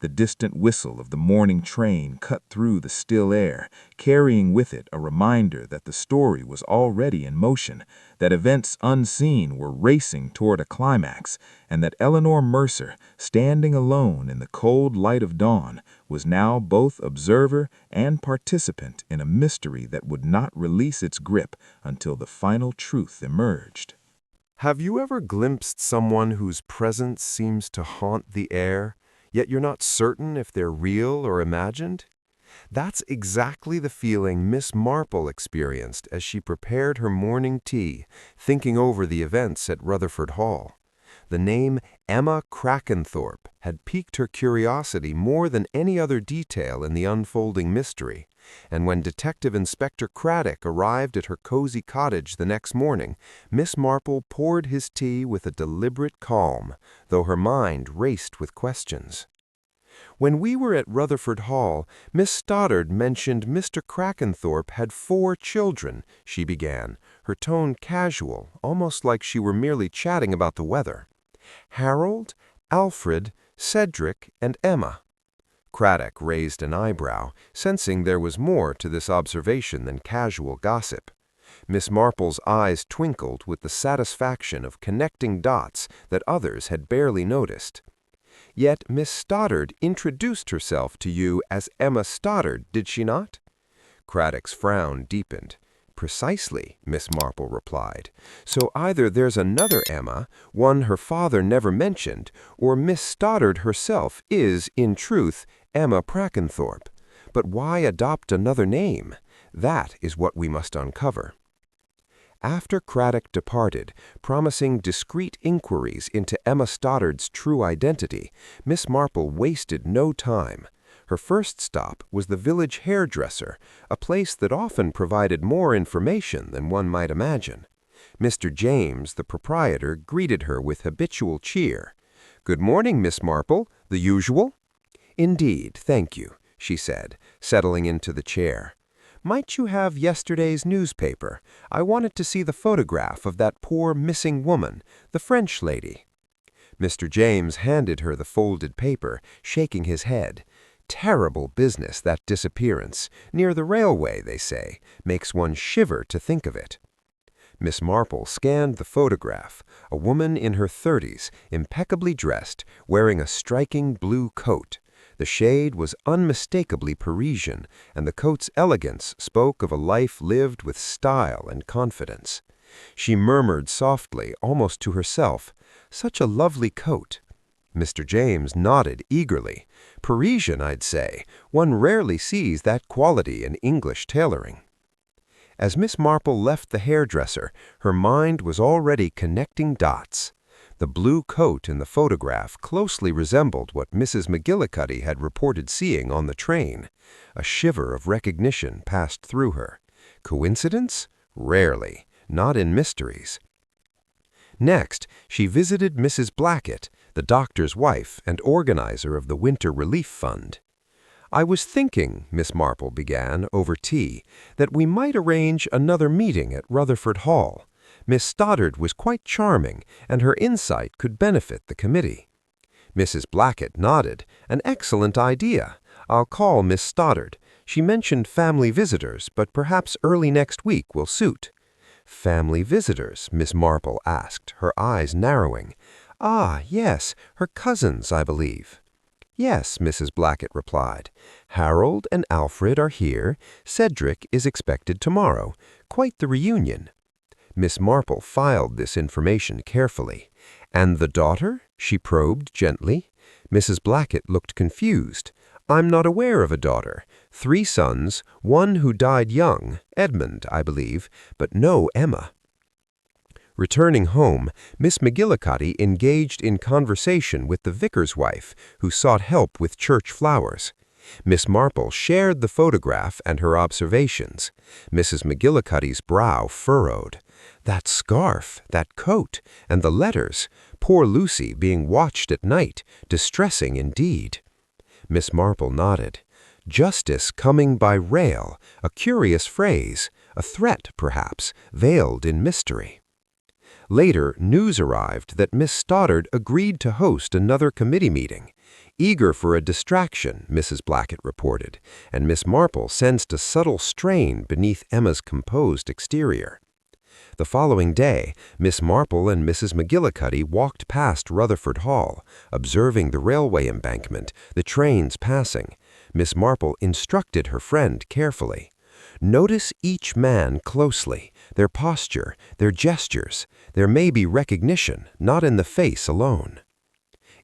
B: The distant whistle of the morning train cut through the still air, carrying with it a reminder that the story was already in motion, that events unseen were racing toward a climax, and that Eleanor Mercer, standing alone in the cold light of dawn, was now both observer and participant in a mystery that would not release its grip until the final truth emerged.
C: Have you ever glimpsed someone whose presence seems to haunt the air, yet you're not certain if they're real or imagined? That's exactly the feeling Miss Marple experienced as she prepared her morning tea, thinking over the events at Rutherford Hall. The name Emma Crackenthorpe had piqued her curiosity more than any other detail in the unfolding mystery, and when Detective Inspector Craddock arrived at her cozy cottage the next morning, Miss Marple poured his tea with a deliberate calm, though her mind raced with questions. When we were at Rutherford Hall, Miss Stoddard mentioned Mr. Crackenthorpe had 4 children, she began, her tone casual, almost like she were merely chatting about the weather. Harold, Alfred, Cedric, and Emma. Craddock raised an eyebrow, sensing there was more to this observation than casual gossip. Miss Marple's eyes twinkled with the satisfaction of connecting dots that others had barely noticed. Yet Miss Stoddard introduced herself to you as Emma Stoddard, did she not? Craddock's frown deepened. Precisely, Miss Marple replied. So either there's another Emma, one her father never mentioned, or Miss Stoddard herself is, in truth, Emma Brackenthorpe. But why adopt another name? That is what we must uncover. After Craddock departed, promising discreet inquiries into Emma Stoddard's true identity, Miss Marple wasted no time. Her first stop was the village hairdresser, a place that often provided more information than one might imagine. Mr. James, the proprietor, greeted her with habitual cheer. "Good morning, Miss Marple. The usual?" "Indeed, thank you," she said, settling into the chair. "Might you have yesterday's newspaper? I wanted to see the photograph of that poor missing woman, the French lady." Mr. James handed her the folded paper, shaking his head. "Terrible business, that disappearance. Near the railway, they say. Makes one shiver to think of it." Miss Marple scanned the photograph, a woman in her 30s, impeccably dressed, wearing a striking blue coat. The shade was unmistakably Parisian, and the coat's elegance spoke of a life lived with style and confidence. She murmured softly, almost to herself, "Such a lovely coat." Mr. James nodded eagerly. "Parisian, I'd say. One rarely sees that quality in English tailoring." As Miss Marple left the hairdresser, her mind was already connecting dots. The blue coat in the photograph closely resembled what Mrs. McGillicuddy had reported seeing on the train. A shiver of recognition passed through her. Coincidence? Rarely, not in mysteries. Next, she visited Mrs. Blackett, the doctor's wife and organizer of the Winter Relief Fund. "I was thinking," Miss Marple began, over tea, "that we might arrange another meeting at Rutherford Hall. Miss Stoddard was quite charming, and her insight could benefit the committee." Mrs. Blackett nodded. "An excellent idea. I'll call Miss Stoddard. She mentioned family visitors, but perhaps early next week will suit." "Family visitors?" Miss Marple asked, her eyes narrowing. "Ah, yes, her cousins, I believe." "Yes," Mrs. Blackett replied. "Harold and Alfred are here. Cedric is expected tomorrow. Quite the reunion." Miss Marple filed this information carefully. "And the daughter?" she probed gently. Mrs. Blackett looked confused. "I'm not aware of a daughter. 3 sons, one who died young, Edmund, I believe, but no Emma." Returning home, Miss McGillicuddy engaged in conversation with the vicar's wife, who sought help with church flowers. Miss Marple shared the photograph and her observations. Mrs. McGillicuddy's brow furrowed. That scarf, that coat, and the letters, poor Lucy being watched at night, distressing indeed. Miss Marple nodded. Justice coming by rail, a curious phrase, a threat, perhaps, veiled in mystery. Later, news arrived that Miss Stoddard agreed to host another committee meeting. Eager for a distraction, Mrs. Blackett reported, and Miss Marple sensed a subtle strain beneath Emma's composed exterior. The following day, Miss Marple and Mrs. McGillicuddy walked past Rutherford Hall, observing the railway embankment, the trains passing. Miss Marple instructed her friend carefully. "Notice each man closely, their posture, their gestures. There may be recognition, not in the face alone."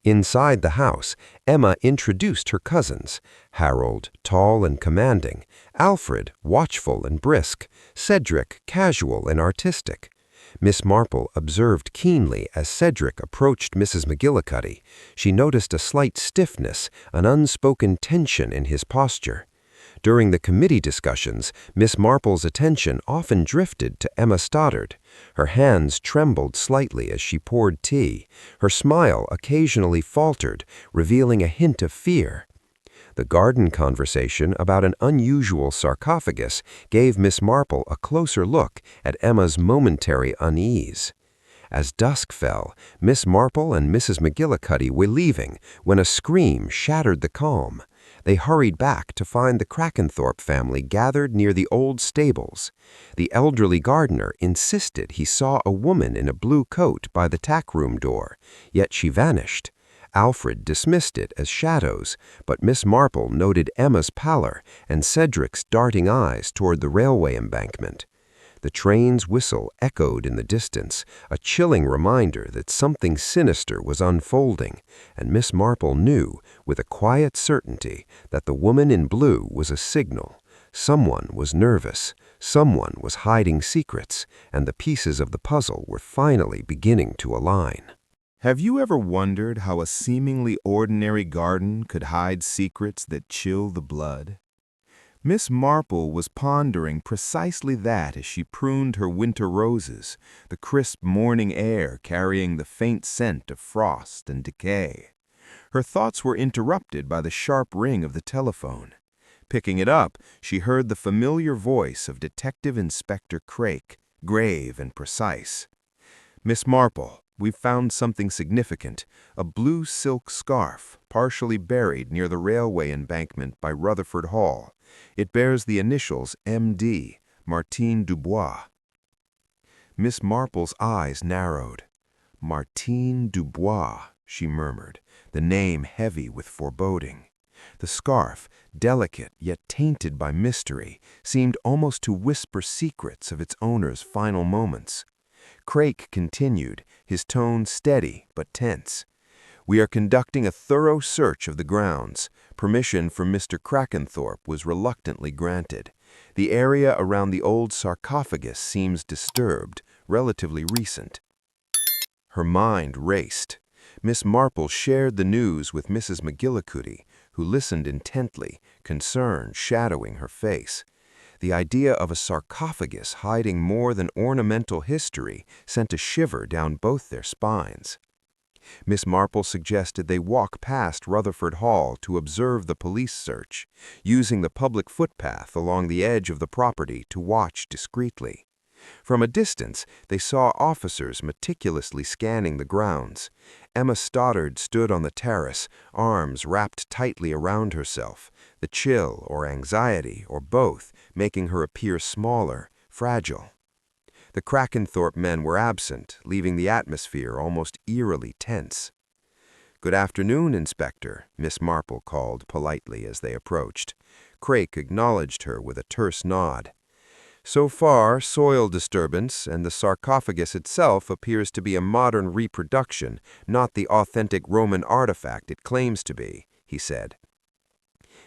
C: Inside the house, Emma introduced her cousins, Harold, tall and commanding, Alfred, watchful and brisk, Cedric, casual and artistic. Miss Marple observed keenly as Cedric approached Mrs. McGillicuddy. She noticed a slight stiffness, an unspoken tension in his posture. During the committee discussions, Miss Marple's attention often drifted to Emma Stoddard. Her hands trembled slightly as she poured tea. Her smile occasionally faltered, revealing a hint of fear. The garden conversation about an unusual sarcophagus gave Miss Marple a closer look at Emma's momentary unease. As dusk fell, Miss Marple and Mrs. McGillicuddy were leaving when a scream shattered the calm. They hurried back to find the Brackenthorpe family gathered near the old stables. The elderly gardener insisted he saw a woman in a blue coat by the tack-room door, yet she vanished. Alfred dismissed it as shadows, but Miss Marple noted Emma's pallor and Cedric's darting eyes toward the railway embankment. The train's whistle echoed in the distance, a chilling reminder that something sinister was unfolding, and Miss Marple knew, with a quiet certainty, that the woman in blue was a signal. Someone was nervous, someone was hiding secrets, and the pieces of the puzzle were finally beginning to align.
B: Have you ever wondered how a seemingly ordinary garden could hide secrets that chill the blood? Miss Marple was pondering precisely that as she pruned her winter roses, the crisp morning air carrying the faint scent of frost and decay. Her thoughts were interrupted by the sharp ring of the telephone. Picking it up, she heard the familiar voice of Detective Inspector Craik, grave and precise. "Miss Marple, we've found something significant, a blue silk scarf, partially buried near the railway embankment by Rutherford Hall. It bears the initials M.D., Martine Dubois." Miss Marple's eyes narrowed. "Martine Dubois," she murmured, the name heavy with foreboding. The scarf, delicate yet tainted by mystery, seemed almost to whisper secrets of its owner's final moments. Craik continued, his tone steady but tense. "We are conducting a thorough search of the grounds. Permission from Mr. Crackenthorpe was reluctantly granted. The area around the old sarcophagus seems disturbed, relatively recent." Her mind raced. Miss Marple shared the news with Mrs. McGillicuddy, who listened intently, concern shadowing her face. The idea of a sarcophagus hiding more than ornamental history sent a shiver down both their spines. Miss Marple suggested they walk past Rutherford Hall to observe the police search, using the public footpath along the edge of the property to watch discreetly. From a distance, they saw officers meticulously scanning the grounds. Emma Stoddard stood on the terrace, arms wrapped tightly around herself, the chill or anxiety, or both, making her appear smaller, fragile. The Crackenthorpe men were absent, leaving the atmosphere almost eerily tense. "Good afternoon, Inspector," Miss Marple called politely as they approached. Craik acknowledged her with a terse nod. "So far, soil disturbance, and the sarcophagus itself appears to be a modern reproduction, not the authentic Roman artifact it claims to be," he said.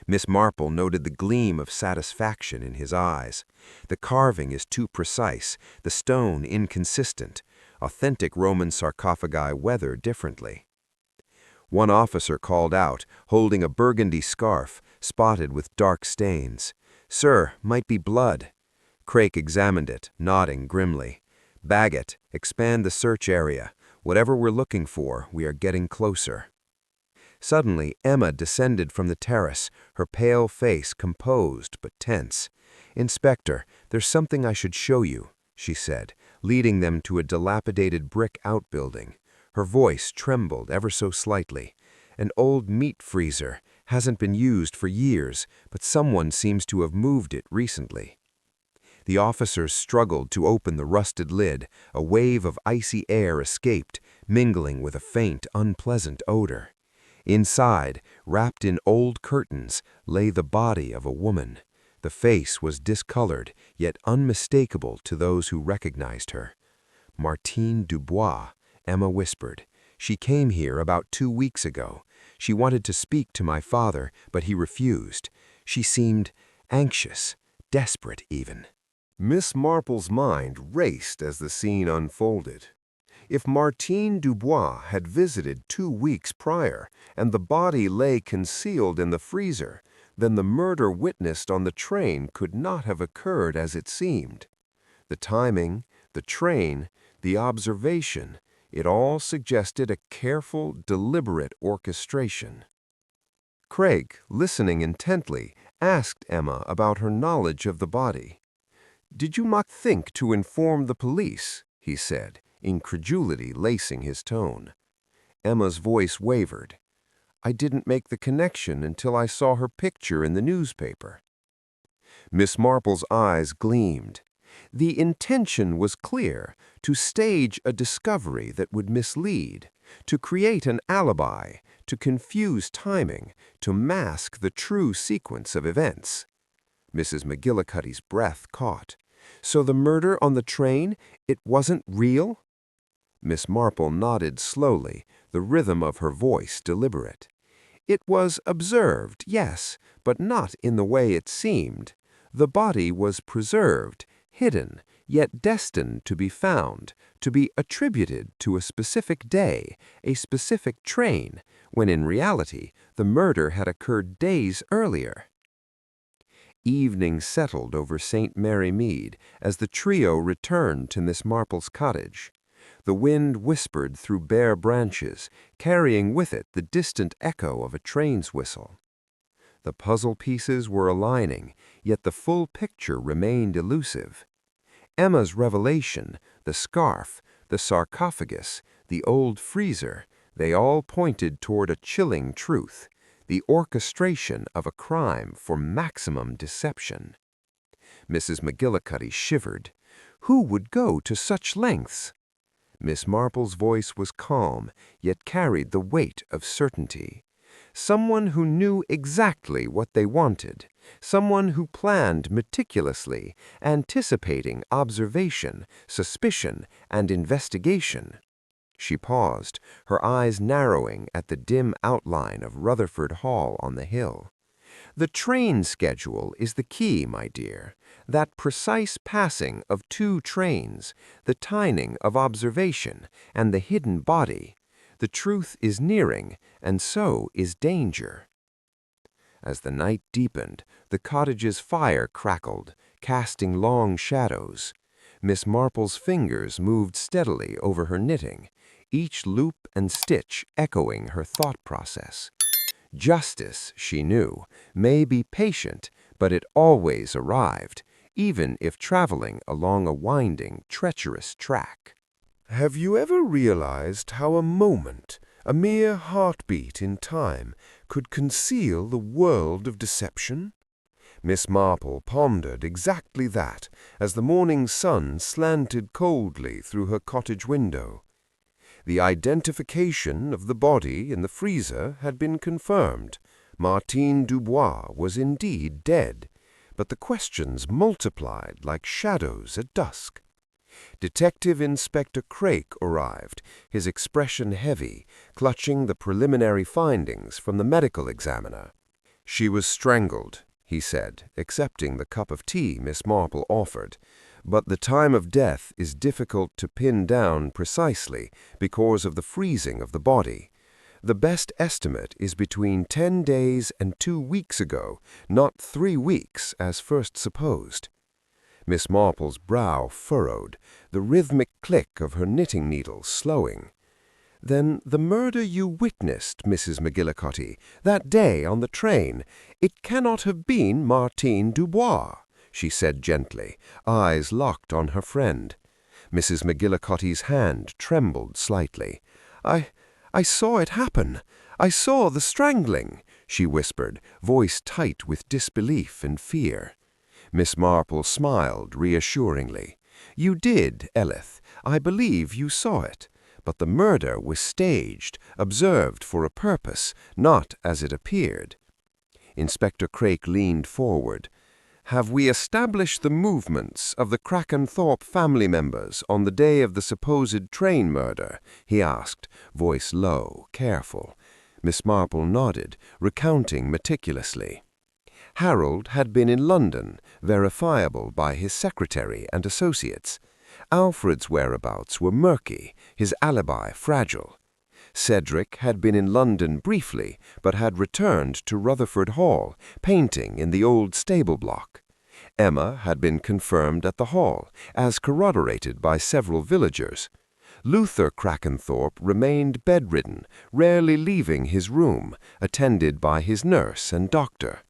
B: Miss Marple noted the gleam of satisfaction in his eyes. "The carving is too precise, the stone inconsistent. Authentic Roman sarcophagi weather differently." One officer called out, holding a burgundy scarf, spotted with dark stains. "Sir, might be blood." Craik examined it, nodding grimly. "Bag it. Expand the search area. Whatever we're looking for, we are getting closer." Suddenly, Emma descended from the terrace, her pale face composed but tense. "Inspector, there's something I should show you," she said, leading them to a dilapidated brick outbuilding. Her voice trembled ever so slightly. "An old meat freezer. Hasn't been used for years, but someone seems to have moved it recently." The officers struggled to open the rusted lid. A wave of icy air escaped, mingling with a faint, unpleasant odor. Inside, wrapped in old curtains, lay the body of a woman. The face was discolored, yet unmistakable to those who recognized her. "Martine Dubois," Emma whispered. "She came here about 2 weeks ago. She wanted to speak to my father, but he refused. She seemed anxious, desperate even." Miss Marple's mind raced as the scene unfolded. If Martine Dubois had visited 2 weeks prior, and the body lay concealed in the freezer, then the murder witnessed on the train could not have occurred as it seemed. The timing, the train, the observation, it all suggested a careful, deliberate orchestration. Craik, listening intently, asked Emma about her knowledge of the body. "Did you not think to inform the police?" he said, incredulity lacing his tone. Emma's voice wavered. "I didn't make the connection until I saw her picture in the newspaper." Miss Marple's eyes gleamed. The intention was clear, to stage a discovery that would mislead, to create an alibi, to confuse timing, to mask the true sequence of events. Mrs. McGillicuddy's breath caught.
C: So the murder on the train, it wasn't real? Miss Marple nodded slowly, the rhythm of her voice deliberate. It was observed, yes, but not in the way it seemed. The body was preserved, hidden, yet destined to be found, to be attributed to a specific day, a specific train, when in reality the murder had occurred days earlier. Evening settled over St. Mary Mead as the trio returned to Miss Marple's cottage. The wind whispered through bare branches, carrying with it the distant echo of a train's whistle. The puzzle pieces were aligning, yet the full picture remained elusive. Emma's revelation, the scarf, the sarcophagus, the old freezer, they all pointed toward a chilling truth, the orchestration of a crime for maximum deception. Mrs. McGillicuddy shivered. Who would go to such lengths? Miss Marple's voice was calm, yet carried the weight of certainty. Someone who knew exactly what they wanted, someone who planned meticulously, anticipating observation, suspicion, and investigation. She paused, her eyes narrowing at the dim outline of Rutherford Hall on the hill. The train schedule is the key, my dear. That precise passing of two trains, the timing of observation, and the hidden body. The truth is nearing, and so is danger. As the night deepened, the cottage's fire crackled, casting long shadows. Miss Marple's fingers moved steadily over her knitting, each loop and stitch echoing her thought process. Justice, she knew, may be patient, but it always arrived, even if traveling along a winding, treacherous track.
B: Have you ever realized how a moment, a mere heartbeat in time, could conceal the world of deception? Miss Marple pondered exactly that as the morning sun slanted coldly through her cottage window. The identification of the body in the freezer had been confirmed. Martine Dubois was indeed dead, but the questions multiplied like shadows at dusk. Detective Inspector Craik arrived, his expression heavy, clutching the preliminary findings from the medical examiner. "She was strangled," he said, accepting the cup of tea Miss Marple offered. "But the time of death is difficult to pin down precisely because of the freezing of the body. The best estimate is between 10 days and 2 weeks ago, not 3 weeks as first supposed." Miss Marple's brow furrowed, the rhythmic click of her knitting needles slowing. "Then the murder you witnessed, Mrs. McGillicuddy, that day on the train, it cannot have been Martine Dubois," she said gently, eyes locked on her friend. Mrs. McGillicuddy's hand trembled slightly. I saw it happen. I saw the strangling," she whispered, voice tight with disbelief and fear. Miss Marple smiled reassuringly. "You did, Elith. I believe you saw it. But the murder was staged, observed for a purpose, not as it appeared." Inspector Craik leaned forward. "Have we established the movements of the Krakenthorpe family members on the day of the supposed train murder?" he asked, voice low, careful. Miss Marple nodded, recounting meticulously. Harold had been in London, verifiable by his secretary and associates. Alfred's whereabouts were murky, his alibi fragile. Cedric had been in London briefly, but had returned to Rutherford Hall, painting in the old stable block. Emma had been confirmed at the Hall, as corroborated by several villagers. Luther Krakenthorpe remained bedridden, rarely leaving his room, attended by his nurse and doctor.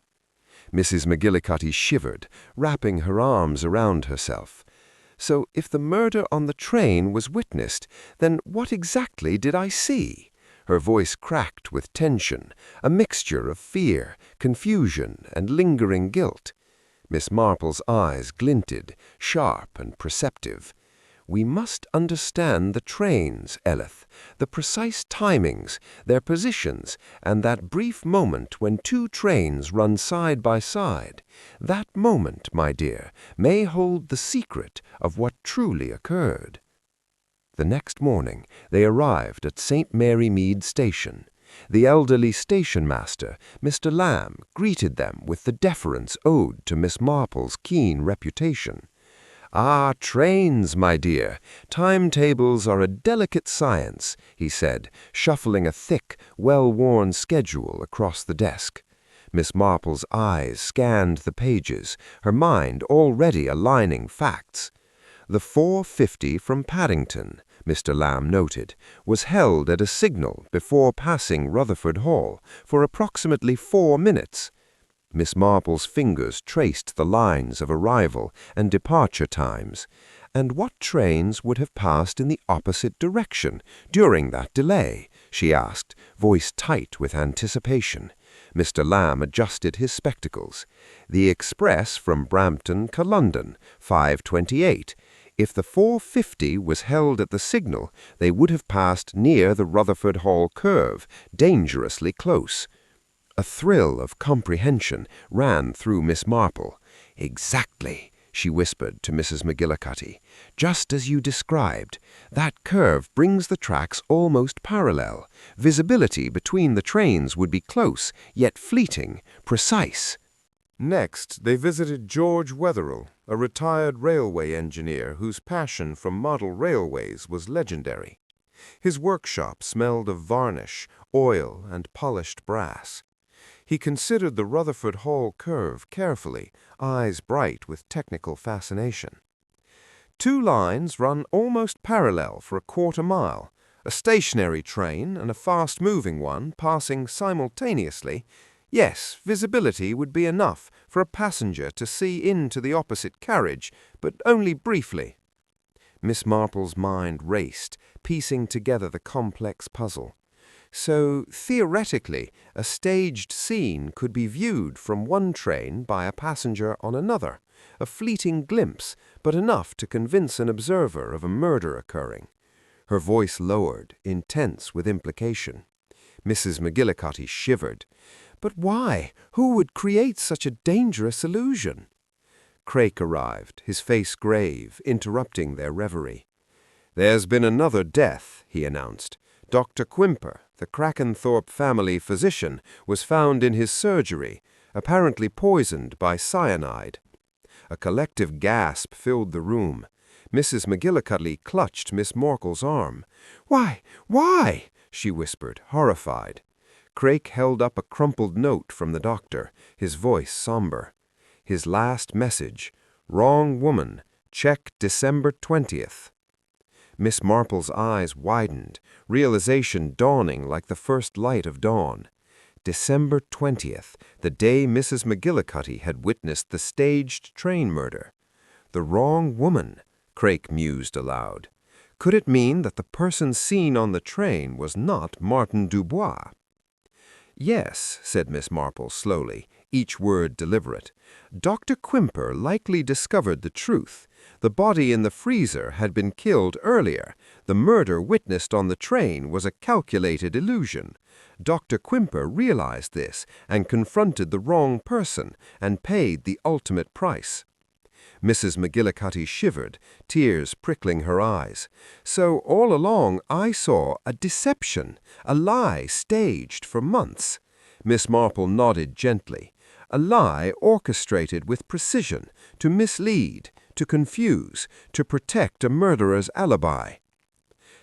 B: Mrs. McGillicuddy shivered, wrapping her arms around herself. "So if the murder on the train was witnessed, then what exactly did I see?" Her voice cracked with tension, a mixture of fear, confusion, and lingering guilt. Miss Marple's eyes glinted, sharp and perceptive.
C: We must understand the trains, Eleth, the precise timings, their positions, and that brief moment when two trains run side by side. That moment, my dear, may hold the secret of what truly occurred." The next morning they arrived at St. Mary Mead Station. The elderly station-master, Mr. Lamb, greeted them with the deference owed to Miss Marple's keen reputation. "Ah, trains, my dear. Timetables are a delicate science," he said, shuffling a thick, well-worn schedule across the desk. Miss Marple's eyes scanned the pages, her mind already aligning facts. The 4:50 from Paddington, Mr. Lamb noted, was held at a signal before passing Rutherford Hall for approximately 4 minutes. Miss Marple's fingers traced the lines of arrival and departure times. And what trains would have passed in the opposite direction during that delay? She asked, voice tight with anticipation. Mr. Lamb adjusted his spectacles. The express from Brampton to London, 5:28. If the 4:50 was held at the signal, they would have passed near the Rutherford Hall curve, dangerously close. A thrill of comprehension ran through Miss Marple. "Exactly," she whispered to Mrs. McGillicuddy. "Just as you described. That curve brings the tracks almost parallel. Visibility between the trains would be close, yet fleeting, precise."
B: Next, they visited George Wetherell, a retired railway engineer whose passion for model railways was legendary. His workshop smelled of varnish, oil, and polished brass. He considered the Rutherford Hall curve carefully, eyes bright with technical fascination. "Two lines run almost parallel for a quarter-mile, a stationary train and a fast-moving one passing simultaneously. Yes, visibility would be enough for a passenger to see into the opposite carriage, but only briefly." Miss Marple's mind raced, piecing together the complex puzzle. So, theoretically, a staged scene could be viewed from one train by a passenger on another, a fleeting glimpse, but enough to convince an observer of a murder occurring. Her voice lowered, intense with implication. Mrs. McGillicuddy shivered. "But why? Who would create such a dangerous illusion?" Craik arrived, his face grave, interrupting their reverie. "There's been another death," he announced. "Dr. Quimper, the Krakenthorpe family physician, was found in his surgery, apparently poisoned by cyanide." A collective gasp filled the room. Mrs. McGillicuddy clutched Miss Marple's arm. Why?" she whispered, horrified. Craik held up a crumpled note from the doctor, his voice somber. His last message: "Wrong woman. Check December 20th. Miss Marple's eyes widened, realization dawning like the first light of dawn. December 20th, the day Mrs. McGillicuddy had witnessed the staged train murder. The wrong woman, Craik mused aloud. Could it mean that the person seen on the train was not Martin Dubois? "Yes," said Miss Marple slowly, each word deliberate. "Dr. Quimper likely discovered the truth. The body in the freezer had been killed earlier. The murder witnessed on the train was a calculated illusion. Dr. Quimper realized this and confronted the wrong person and paid the ultimate price." Mrs. McGillicuddy shivered, tears prickling her eyes. "So all along I saw a deception, a lie staged for months." Miss Marple nodded gently. "A lie orchestrated with precision, to mislead, to confuse, to protect a murderer's alibi."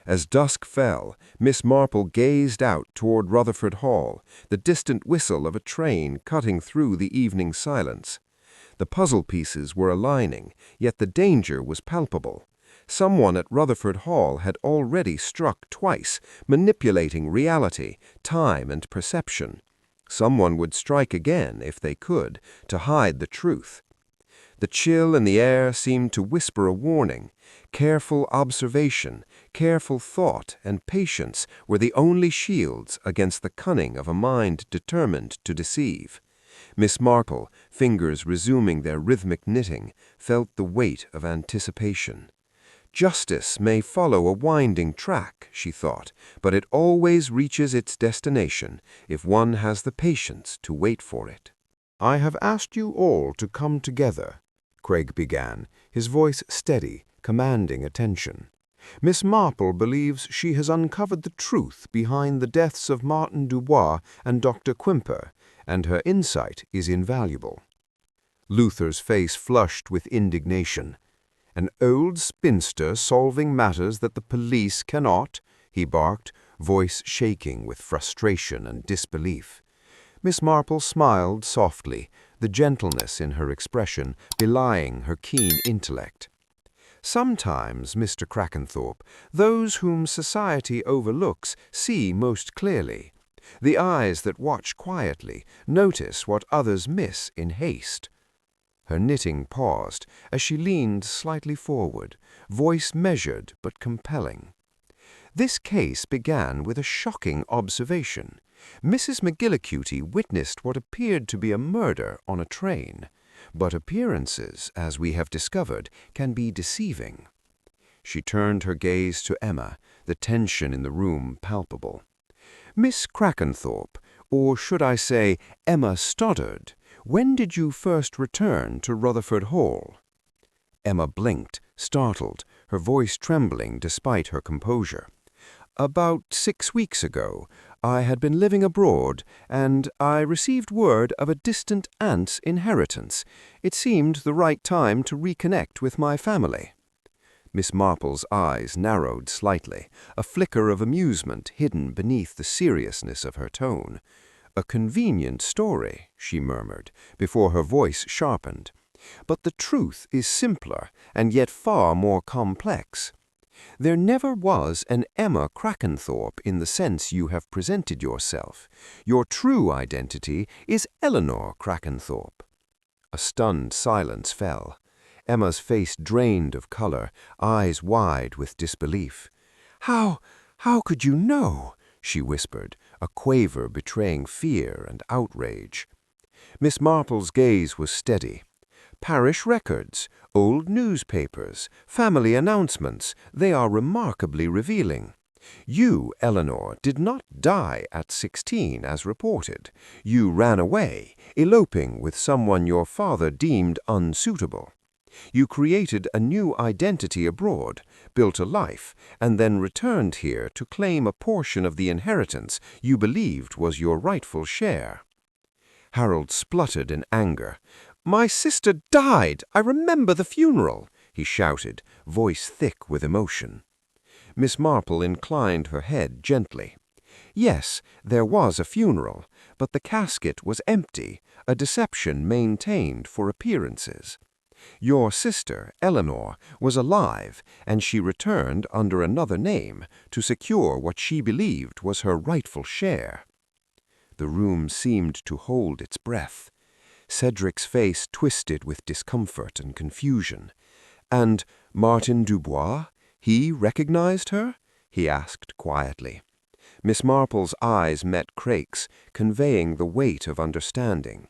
B: As dusk fell, Miss Marple gazed out toward Rutherford Hall, the distant whistle of a train cutting through the evening silence. The puzzle pieces were aligning, yet the danger was palpable. Someone at Rutherford Hall had already struck twice, manipulating reality, time, and perception. Someone would strike again, if they could, to hide the truth. The chill in the air seemed to whisper a warning. Careful observation, careful thought, and patience were the only shields against the cunning of a mind determined to deceive. Miss Marple, fingers resuming their rhythmic knitting, felt the weight of anticipation.
C: Justice may follow a winding track, she thought, but it always reaches its destination if one has the patience to wait for it.
B: "I have asked you all to come together," Craig began, his voice steady, commanding attention. "Miss Marple believes she has uncovered the truth behind the deaths of Martin Dubois and Dr. Quimper, and her insight is invaluable." Luther's face flushed with indignation. "An old spinster solving matters that the police cannot?" he barked, voice shaking with frustration and disbelief. Miss Marple smiled softly, the gentleness in her expression belying her keen intellect. "Sometimes, Mr. Crackenthorpe, those whom society overlooks see most clearly. The eyes that watch quietly notice what others miss in haste." Her knitting paused as she leaned slightly forward, voice measured but compelling. "This case began with a shocking observation. Mrs. McGillicuddy witnessed what appeared to be a murder on a train. But appearances, as we have discovered, can be deceiving." She turned her gaze to Emma, the tension in the room palpable. "Miss Crackenthorpe, or should I say Emma Stoddard, when did you first return to Rutherford Hall?" Emma blinked, startled, her voice trembling despite her composure. "About 6 weeks ago. I had been living abroad, and I received word of a distant aunt's inheritance. It seemed the right time to reconnect with my family." Miss Marple's eyes narrowed slightly, a flicker of amusement hidden beneath the seriousness of her tone. "A convenient story," she murmured, before her voice sharpened. "But the truth is simpler, and yet far more complex. There never was an Emma Crackenthorpe in the sense you have presented yourself. Your true identity is Eleanor Crackenthorpe." A stunned silence fell. Emma's face drained of color, eyes wide with disbelief. How could you know?" she whispered, a quaver betraying fear and outrage. Miss Marple's gaze was steady. "Parish records, old newspapers, family announcements, they are remarkably revealing. You, Eleanor, did not die at 16 as reported. You ran away, eloping with someone your father deemed unsuitable. You created a new identity abroad, built a life, and then returned here to claim a portion of the inheritance you believed was your rightful share." Harold spluttered in anger. "My sister died! I remember the funeral!" he shouted, voice thick with emotion. Miss Marple inclined her head gently. "Yes, there was a funeral, but the casket was empty, a deception maintained for appearances. Your sister, Eleanor, was alive, and she returned under another name to secure what she believed was her rightful share." The room seemed to hold its breath. Cedric's face twisted with discomfort and confusion. "And Martin Dubois? He recognized her?" he asked quietly. Miss Marple's eyes met Crake's, conveying the weight of understanding.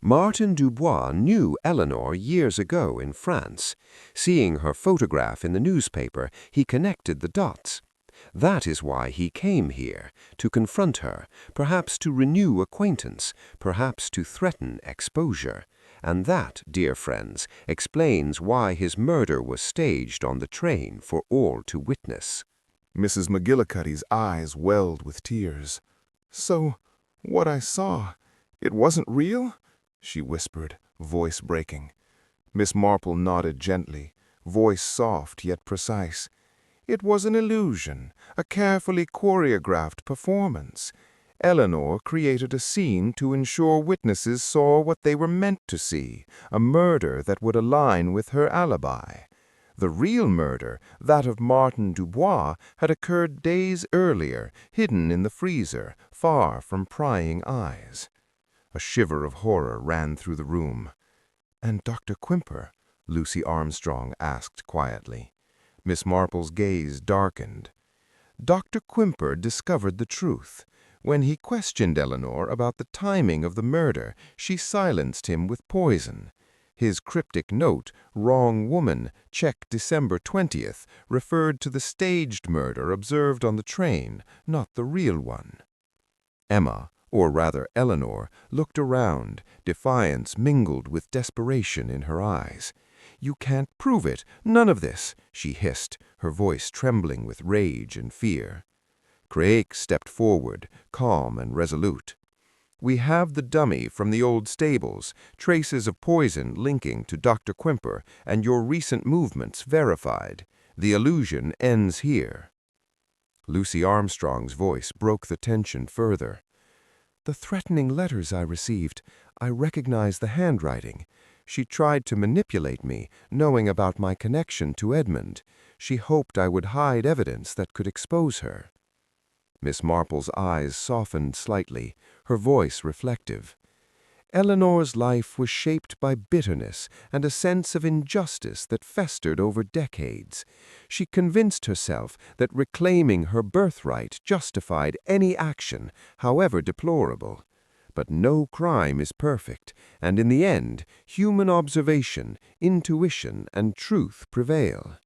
B: "Martin Dubois knew Eleanor years ago in France. Seeing her photograph in the newspaper, he connected the dots. That is why he came here, to confront her, perhaps to renew acquaintance, perhaps to threaten exposure. And that, dear friends, explains why his murder was staged on the train for all to witness." Mrs. McGillicuddy's eyes welled with tears. "So, what I saw, it wasn't real?" she whispered, voice breaking. Miss Marple nodded gently, voice soft yet precise. "It was an illusion, a carefully choreographed performance. Eleanor created a scene to ensure witnesses saw what they were meant to see, a murder that would align with her alibi. The real murder, that of Martin Dubois, had occurred days earlier, hidden in the freezer, far from prying eyes." A shiver of horror ran through the room. "And Dr. Quimper?" Lucy Armstrong asked quietly. Miss Marple's gaze darkened. "Dr. Quimper discovered the truth. When he questioned Eleanor about the timing of the murder, she silenced him with poison. His cryptic note, "Wrong woman, check December 20th," referred to the staged murder observed on the train, not the real one. Emma, or rather Eleanor, looked around, defiance mingled with desperation in her eyes. "You can't prove it, none of this," she hissed, her voice trembling with rage and fear. Craig stepped forward, calm and resolute. "We have the dummy from the old stables, traces of poison linking to Dr. Quimper, and your recent movements verified. The illusion ends here." Lucy Armstrong's voice broke the tension further. "The threatening letters I received, I recognized the handwriting. She tried to manipulate me, knowing about my connection to Edmund. She hoped I would hide evidence that could expose her." Miss Marple's eyes softened slightly, her voice reflective. "Eleanor's life was shaped by bitterness and a sense of injustice that festered over decades. She convinced herself that reclaiming her birthright justified any action, however deplorable. But no crime is perfect, and in the end, human observation, intuition, and truth prevail."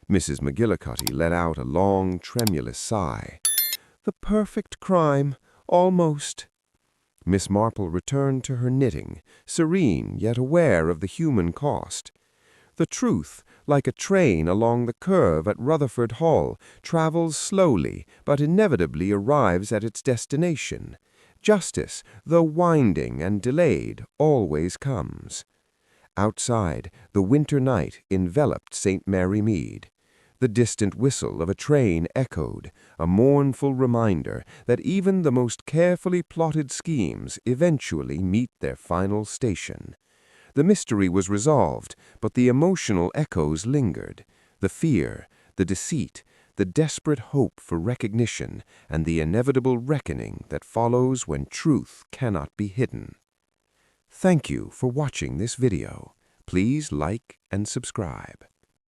B: Mrs. McGillicuddy let out a long, tremulous sigh. "The perfect crime, almost." Miss Marple returned to her knitting, serene yet aware of the human cost. "The truth, like a train along the curve at Rutherford Hall, travels slowly but inevitably arrives at its destination. Justice, though winding and delayed, always comes." Outside, the winter night enveloped St. Mary Mead. The distant whistle of a train echoed, a mournful reminder that even the most carefully plotted schemes eventually meet their final station. The mystery was resolved, but the emotional echoes lingered. The fear, the deceit, the desperate hope for recognition, and the inevitable reckoning that follows when truth cannot be hidden. Thank you for watching this video. Please like and subscribe.